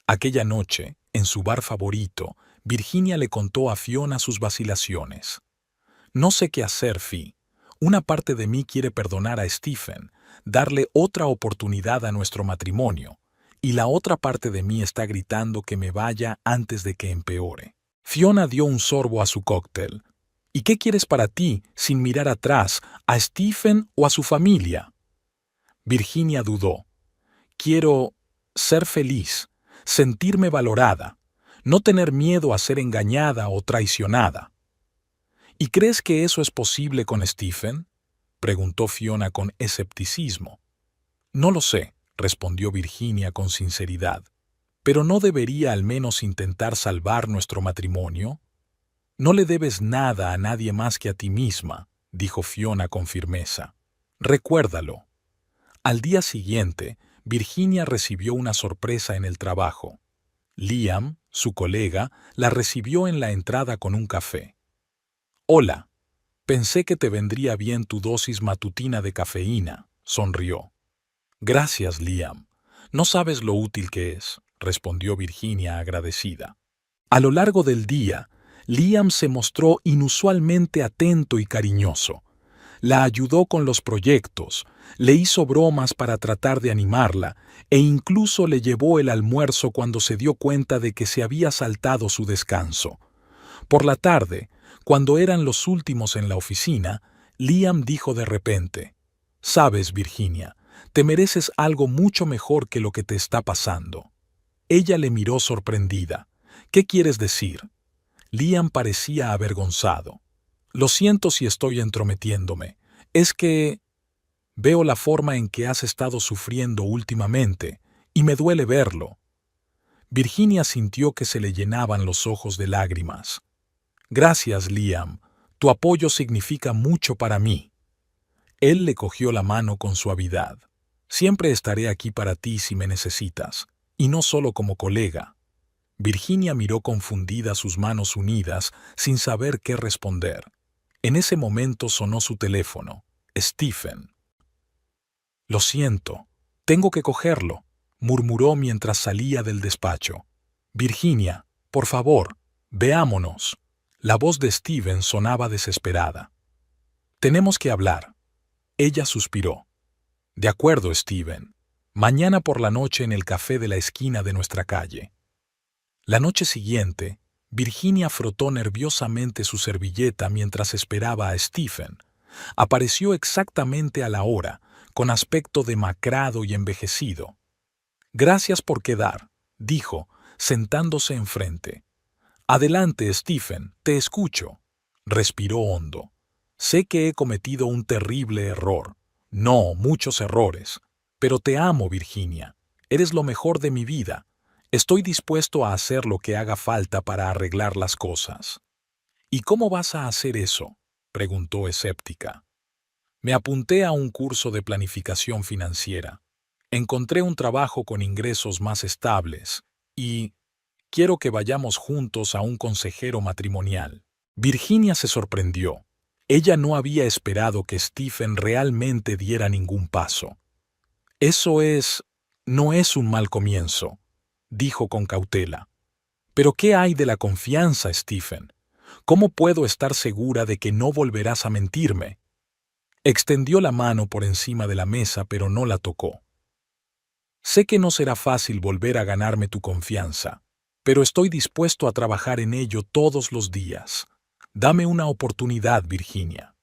Aquella noche, en su bar favorito, Virginia le contó a Fiona sus vacilaciones. No sé qué hacer, Fi. Una parte de mí quiere perdonar a Stephen, darle otra oportunidad a nuestro matrimonio, y la otra parte de mí está gritando que me vaya antes de que empeore. Fiona dio un sorbo a su cóctel. ¿Y qué quieres para ti, sin mirar atrás, a Stephen o a su familia? Virginia dudó. Quiero ser feliz, sentirme valorada, no tener miedo a ser engañada o traicionada. ¿Y crees que eso es posible con Stephen?, preguntó Fiona con escepticismo. No lo sé, respondió Virginia con sinceridad. ¿Pero no debería al menos intentar salvar nuestro matrimonio? No le debes nada a nadie más que a ti misma, dijo Fiona con firmeza. Recuérdalo. Al día siguiente, Virginia recibió una sorpresa en el trabajo. Liam, su colega, la recibió en la entrada con un café. «Hola, pensé que te vendría bien tu dosis matutina de cafeína», sonrió. «Gracias, Liam. No sabes lo útil que es», respondió Virginia agradecida. A lo largo del día, Liam se mostró inusualmente atento y cariñoso. La ayudó con los proyectos, le hizo bromas para tratar de animarla e incluso le llevó el almuerzo cuando se dio cuenta de que se había saltado su descanso. Por la tarde, cuando eran los últimos en la oficina, Liam dijo de repente: «Sabes, Virginia, te mereces algo mucho mejor que lo que te está pasando». Ella le miró sorprendida. «¿Qué quieres decir?». Liam parecía avergonzado. «Lo siento si estoy entrometiéndome. Es que veo la forma en que has estado sufriendo últimamente, y me duele verlo». Virginia sintió que se le llenaban los ojos de lágrimas. «Gracias, Liam. Tu apoyo significa mucho para mí». Él le cogió la mano con suavidad. «Siempre estaré aquí para ti si me necesitas, y no solo como colega». Virginia miró confundida sus manos unidas, sin saber qué responder. En ese momento sonó su teléfono. Stephen. «Lo siento, tengo que cogerlo», murmuró mientras salía del despacho. «Virginia, por favor, veámonos». La voz de Stephen sonaba desesperada. «Tenemos que hablar». Ella suspiró. «De acuerdo, Stephen. Mañana por la noche en el café de la esquina de nuestra calle». La noche siguiente, Virginia frotó nerviosamente su servilleta mientras esperaba a Stephen. Apareció exactamente a la hora, con aspecto demacrado y envejecido. «Gracias por quedar», dijo, sentándose enfrente. «Adelante, Stephen, te escucho». Respiró hondo. «Sé que he cometido un terrible error. No, muchos errores. Pero te amo, Virginia. Eres lo mejor de mi vida. Estoy dispuesto a hacer lo que haga falta para arreglar las cosas». «¿Y cómo vas a hacer eso?», preguntó escéptica. «Me apunté a un curso de planificación financiera. Encontré un trabajo con ingresos más estables y quiero que vayamos juntos a un consejero matrimonial». Virginia se sorprendió. Ella no había esperado que Stephen realmente diera ningún paso. No es un mal comienzo», dijo con cautela. «Pero ¿qué hay de la confianza, Stephen? ¿Cómo puedo estar segura de que no volverás a mentirme?». Extendió la mano por encima de la mesa, pero no la tocó. «Sé que no será fácil volver a ganarme tu confianza, pero estoy dispuesto a trabajar en ello todos los días. Dame una oportunidad, Virginia».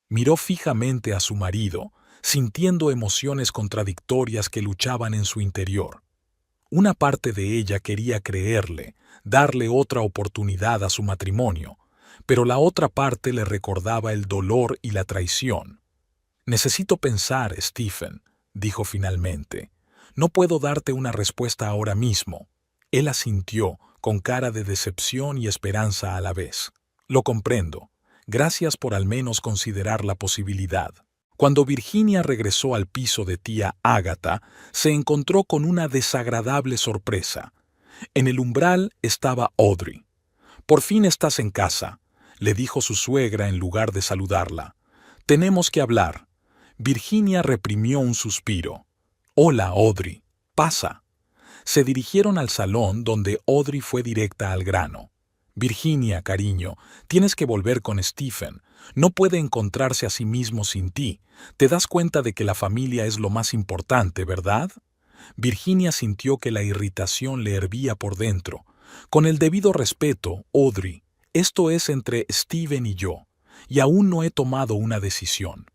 Miró fijamente a su marido, sintiendo emociones contradictorias que luchaban en su interior. Una parte de ella quería creerle, darle otra oportunidad a su matrimonio, pero la otra parte le recordaba el dolor y la traición. «Necesito pensar, Stephen», dijo finalmente. «No puedo darte una respuesta ahora mismo». Él asintió, con cara de decepción y esperanza a la vez. «Lo comprendo. Gracias por al menos considerar la posibilidad». Cuando Virginia regresó al piso de tía Ágata, se encontró con una desagradable sorpresa. En el umbral estaba Audrey. «Por fin estás en casa», le dijo su suegra en lugar de saludarla. «Tenemos que hablar». Virginia reprimió un suspiro. «Hola, Audrey. Pasa». Se dirigieron al salón, donde Audrey fue directa al grano. «Virginia, cariño, tienes que volver con Stephen. No puede encontrarse a sí mismo sin ti. Te das cuenta de que la familia es lo más importante, ¿verdad?». Virginia sintió que la irritación le hervía por dentro. «Con el debido respeto, Audrey, esto es entre Stephen y yo, y aún no he tomado una decisión».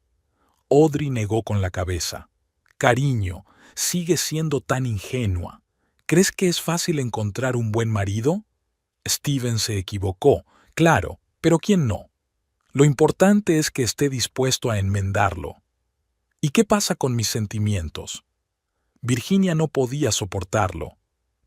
Audrey negó con la cabeza. «Cariño, sigues siendo tan ingenua. ¿Crees que es fácil encontrar un buen marido?». Stephen se equivocó, claro, pero ¿quién no? Lo importante es que esté dispuesto a enmendarlo. ¿Y qué pasa con mis sentimientos? Virginia no podía soportarlo.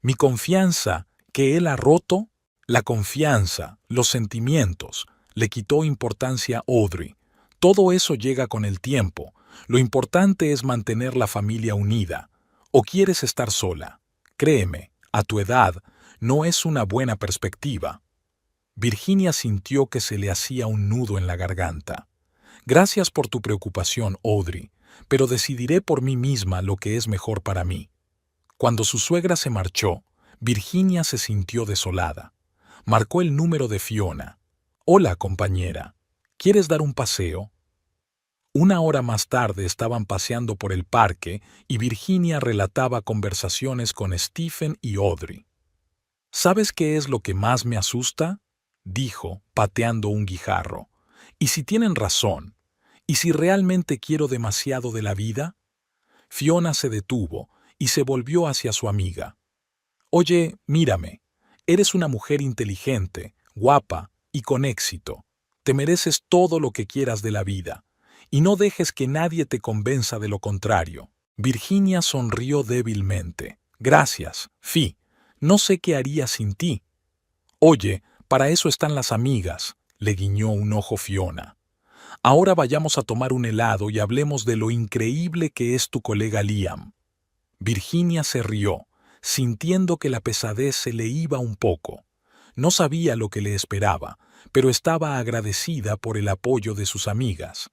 ¿Mi confianza, que él ha roto? La confianza, los sentimientos, le quitó importancia a Audrey. Todo eso llega con el tiempo. Lo importante es mantener la familia unida. ¿O quieres estar sola? Créeme, a tu edad, no es una buena perspectiva. Virginia sintió que se le hacía un nudo en la garganta. Gracias por tu preocupación, Audrey, pero decidiré por mí misma lo que es mejor para mí. Cuando su suegra se marchó, Virginia se sintió desolada. Marcó el número de Fiona. Hola, compañera. ¿Quieres dar un paseo? Una hora más tarde estaban paseando por el parque y Virginia relataba conversaciones con Stephen y Audrey. ¿Sabes qué es lo que más me asusta?, dijo, pateando un guijarro. ¿Y si tienen razón? ¿Y si realmente quiero demasiado de la vida? Fiona se detuvo y se volvió hacia su amiga. Oye, mírame. Eres una mujer inteligente, guapa y con éxito. Te mereces todo lo que quieras de la vida. Y no dejes que nadie te convenza de lo contrario. Virginia sonrió débilmente. Gracias, Fi. No sé qué haría sin ti. Oye, para eso están las amigas, le guiñó un ojo Fiona. Ahora vayamos a tomar un helado y hablemos de lo increíble que es tu colega Liam. Virginia se rió, sintiendo que la pesadez se le iba un poco. No sabía lo que le esperaba, pero estaba agradecida por el apoyo de sus amigas.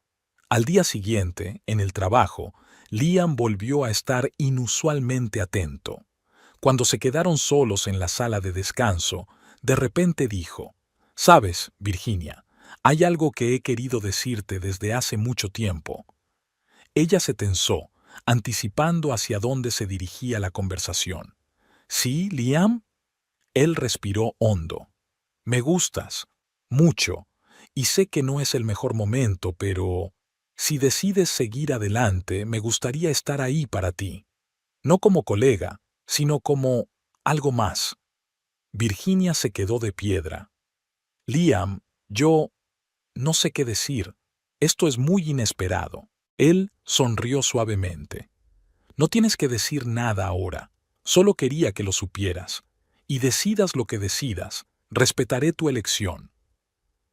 Al día siguiente, en el trabajo, Liam volvió a estar inusualmente atento. Cuando se quedaron solos en la sala de descanso, de repente dijo: «Sabes, Virginia, hay algo que he querido decirte desde hace mucho tiempo». Ella se tensó, anticipando hacia dónde se dirigía la conversación. «¿Sí, Liam?» Él respiró hondo. «Me gustas, mucho, y sé que no es el mejor momento, pero si decides seguir adelante, me gustaría estar ahí para ti. No como colega, sino como algo más». Virginia se quedó de piedra. «Liam, yo no sé qué decir. Esto es muy inesperado». Él sonrió suavemente. «No tienes que decir nada ahora. Solo quería que lo supieras. Y decidas lo que decidas, respetaré tu elección».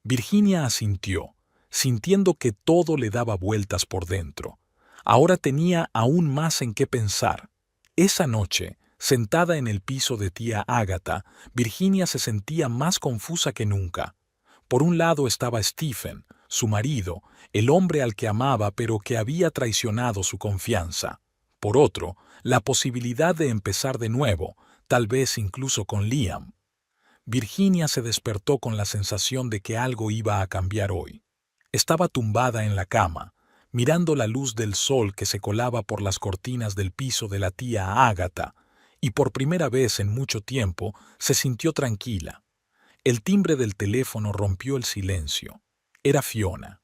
Virginia asintió, sintiendo que todo le daba vueltas por dentro. Ahora tenía aún más en qué pensar. Esa noche, sentada en el piso de tía Ágata, Virginia se sentía más confusa que nunca. Por un lado estaba Stephen, su marido, el hombre al que amaba pero que había traicionado su confianza. Por otro, la posibilidad de empezar de nuevo, tal vez incluso con Liam. Virginia se despertó con la sensación de que algo iba a cambiar hoy. Estaba tumbada en la cama, mirando la luz del sol que se colaba por las cortinas del piso de la tía Ágata, y por primera vez en mucho tiempo se sintió tranquila. El timbre del teléfono rompió el silencio. Era Fiona.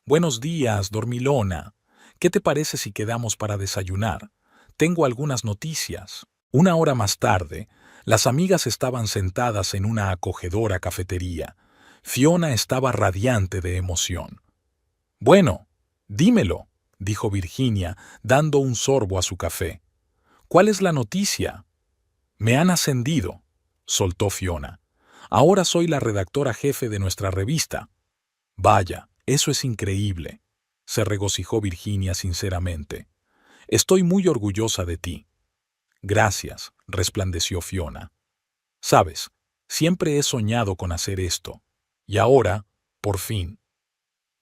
«Buenos días, dormilona. ¿Qué te parece si quedamos para desayunar? Tengo algunas noticias». Una hora más tarde, las amigas estaban sentadas en una acogedora cafetería. Fiona estaba radiante de emoción. «Bueno, dímelo», dijo Virginia, dando un sorbo a su café. «¿Cuál es la noticia?» «Me han ascendido», soltó Fiona. «Ahora soy la redactora jefe de nuestra revista». «Vaya, eso es increíble», se regocijó Virginia sinceramente. «Estoy muy orgullosa de ti». «Gracias», resplandeció Fiona. «Sabes, siempre he soñado con hacer esto. Y ahora, por fin».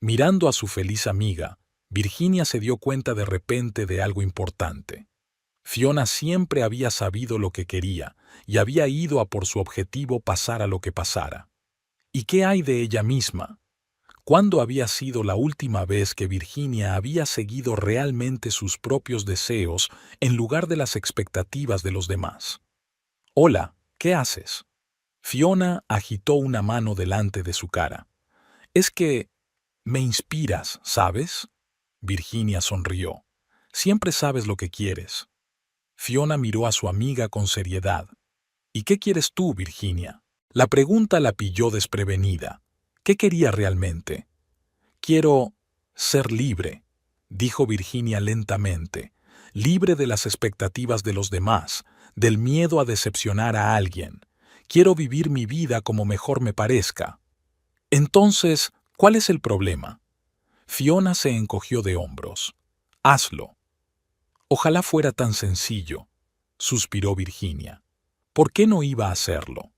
Mirando a su feliz amiga, Virginia se dio cuenta de repente de algo importante. Fiona siempre había sabido lo que quería y había ido a por su objetivo pasara lo que pasara. ¿Y qué hay de ella misma? ¿Cuándo había sido la última vez que Virginia había seguido realmente sus propios deseos en lugar de las expectativas de los demás? «Hola, ¿qué haces?» Fiona agitó una mano delante de su cara. «Es que me inspiras, ¿sabes?» Virginia sonrió. «Siempre sabes lo que quieres». Fiona miró a su amiga con seriedad. «¿Y qué quieres tú, Virginia?» La pregunta la pilló desprevenida. ¿Qué quería realmente? «Quiero ser libre», dijo Virginia lentamente, «libre de las expectativas de los demás, del miedo a decepcionar a alguien. Quiero vivir mi vida como mejor me parezca. Entonces, ¿cuál es el problema? Fiona se encogió de hombros. Hazlo. Ojalá fuera tan sencillo, suspiró Virginia. ¿Por qué no iba a hacerlo?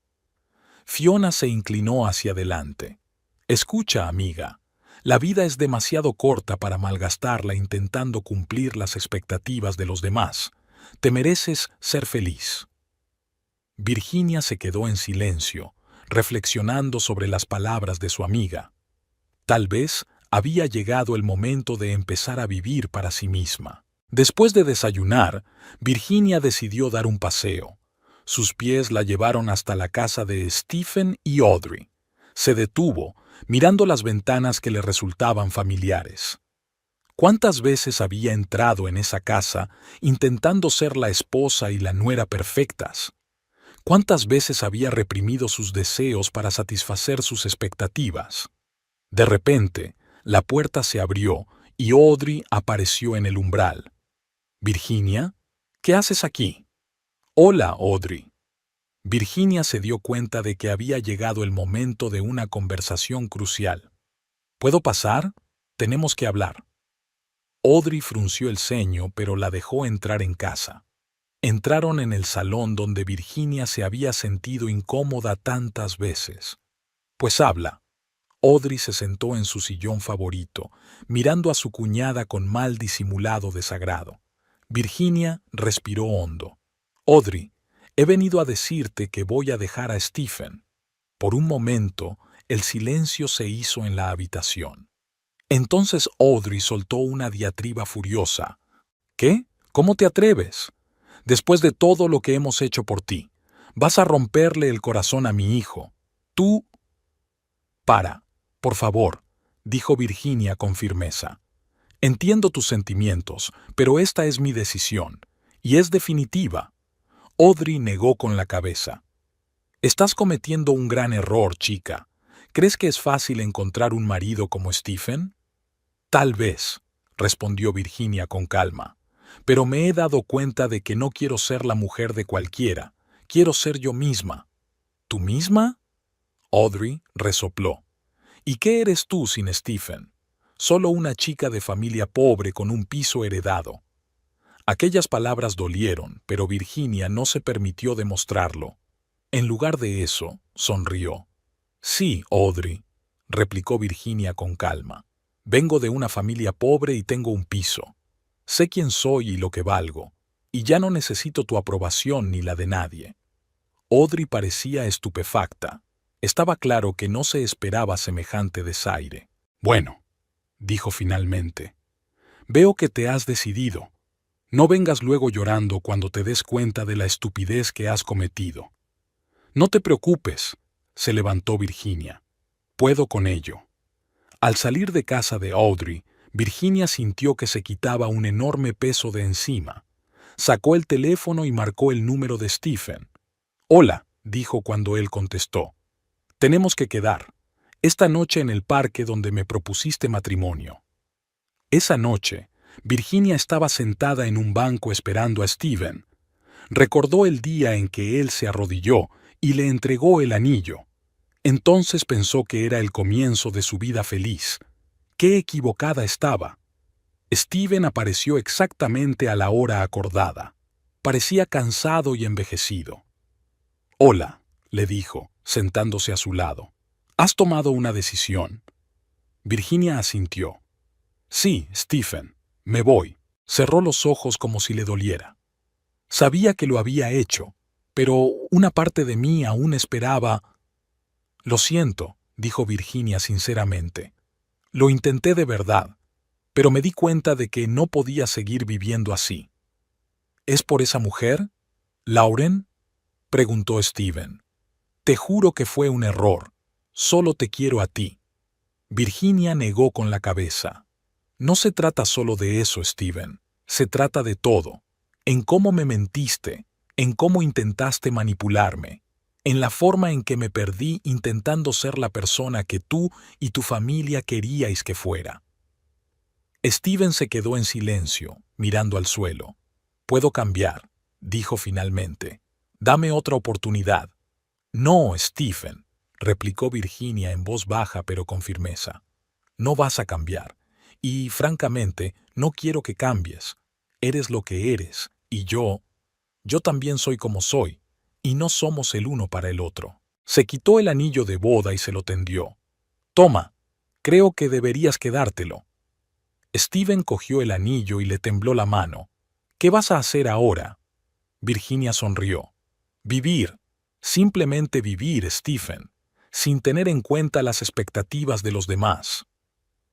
Fiona se inclinó hacia adelante. Escucha, amiga, la vida es demasiado corta para malgastarla intentando cumplir las expectativas de los demás. Te mereces ser feliz. Virginia se quedó en silencio, reflexionando sobre las palabras de su amiga. Tal vez había llegado el momento de empezar a vivir para sí misma. Después de desayunar, Virginia decidió dar un paseo. Sus pies la llevaron hasta la casa de Stephen y Audrey. Se detuvo, mirando las ventanas que le resultaban familiares. ¿Cuántas veces había entrado en esa casa intentando ser la esposa y la nuera perfectas? ¿Cuántas veces había reprimido sus deseos para satisfacer sus expectativas? De repente, la puerta se abrió y Audrey apareció en el umbral. «Virginia, ¿qué haces aquí?» «Hola, Audrey». Virginia se dio cuenta de que había llegado el momento de una conversación crucial. «¿Puedo pasar? Tenemos que hablar». Audrey frunció el ceño, pero la dejó entrar en casa. Entraron en el salón donde Virginia se había sentido incómoda tantas veces. «Pues habla». Audrey se sentó en su sillón favorito, mirando a su cuñada con mal disimulado desagrado. Virginia respiró hondo. «Audrey, he venido a decirte que voy a dejar a Stephen». Por un momento, el silencio se hizo en la habitación. Entonces Audrey soltó una diatriba furiosa. «¿Qué? ¿Cómo te atreves? Después de todo lo que hemos hecho por ti, vas a romperle el corazón a mi hijo. Tú...» «Para, por favor», dijo Virginia con firmeza. «Entiendo tus sentimientos, pero esta es mi decisión, y es definitiva». Audrey negó con la cabeza. «Estás cometiendo un gran error, chica. ¿Crees que es fácil encontrar un marido como Stephen?» «Tal vez», respondió Virginia con calma. «Pero me he dado cuenta de que no quiero ser la mujer de cualquiera. Quiero ser yo misma». «¿Tú misma?» Audrey resopló. «¿Y qué eres tú sin Stephen? Solo una chica de familia pobre con un piso heredado». Aquellas palabras dolieron, pero Virginia no se permitió demostrarlo. En lugar de eso, sonrió. «Sí, Audrey», replicó Virginia con calma. «Vengo de una familia pobre y tengo un piso. Sé quién soy y lo que valgo, y ya no necesito tu aprobación ni la de nadie». Audrey parecía estupefacta. Estaba claro que no se esperaba semejante desaire. «Bueno», dijo finalmente, «veo que te has decidido. No vengas luego llorando cuando te des cuenta de la estupidez que has cometido». «No te preocupes», se levantó Virginia. «Puedo con ello». Al salir de casa de Audrey, Virginia sintió que se quitaba un enorme peso de encima. Sacó el teléfono y marcó el número de Stephen. «Hola», dijo cuando él contestó. «Tenemos que quedar. Esta noche en el parque donde me propusiste matrimonio». Esa noche, Virginia estaba sentada en un banco esperando a Stephen. Recordó el día en que él se arrodilló y le entregó el anillo. Entonces pensó que era el comienzo de su vida feliz. ¡Qué equivocada estaba! Stephen apareció exactamente a la hora acordada. Parecía cansado y envejecido. «Hola», le dijo, sentándose a su lado. «¿Has tomado una decisión?» Virginia asintió. «Sí, Stephen, me voy». Cerró los ojos como si le doliera. Sabía que lo había hecho, pero una parte de mí aún esperaba. «Lo siento», dijo Virginia sinceramente. «Lo intenté de verdad, pero me di cuenta de que no podía seguir viviendo así». «¿Es por esa mujer? ¿Lauren?», preguntó Stephen. «Te juro que fue un error. Solo te quiero a ti». Virginia negó con la cabeza. «No se trata solo de eso, Stephen. Se trata de todo. En cómo me mentiste, en cómo intentaste manipularme, en la forma en que me perdí intentando ser la persona que tú y tu familia queríais que fuera». Stephen se quedó en silencio, mirando al suelo. «Puedo cambiar», dijo finalmente. «Dame otra oportunidad». No, Stephen, replicó Virginia en voz baja pero con firmeza. No vas a cambiar. Y, francamente, no quiero que cambies. Eres lo que eres, y yo también soy como soy, y no somos el uno para el otro. Se quitó el anillo de boda y se lo tendió. Toma, creo que deberías quedártelo. Stephen cogió el anillo y le tembló la mano. ¿Qué vas a hacer ahora? Virginia sonrió. Vivir. Simplemente vivir, Stephen, sin tener en cuenta las expectativas de los demás.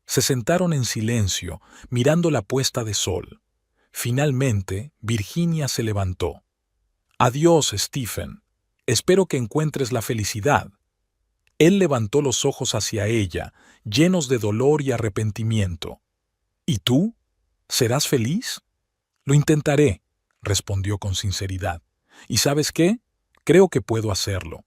Se sentaron en silencio, mirando la puesta de sol. Finalmente, Virginia se levantó. Adiós, Stephen. Espero que encuentres la felicidad. Él levantó los ojos hacia ella, llenos de dolor y arrepentimiento. ¿Y tú? ¿Serás feliz? Lo intentaré, respondió con sinceridad. ¿Y sabes qué? Creo que puedo hacerlo.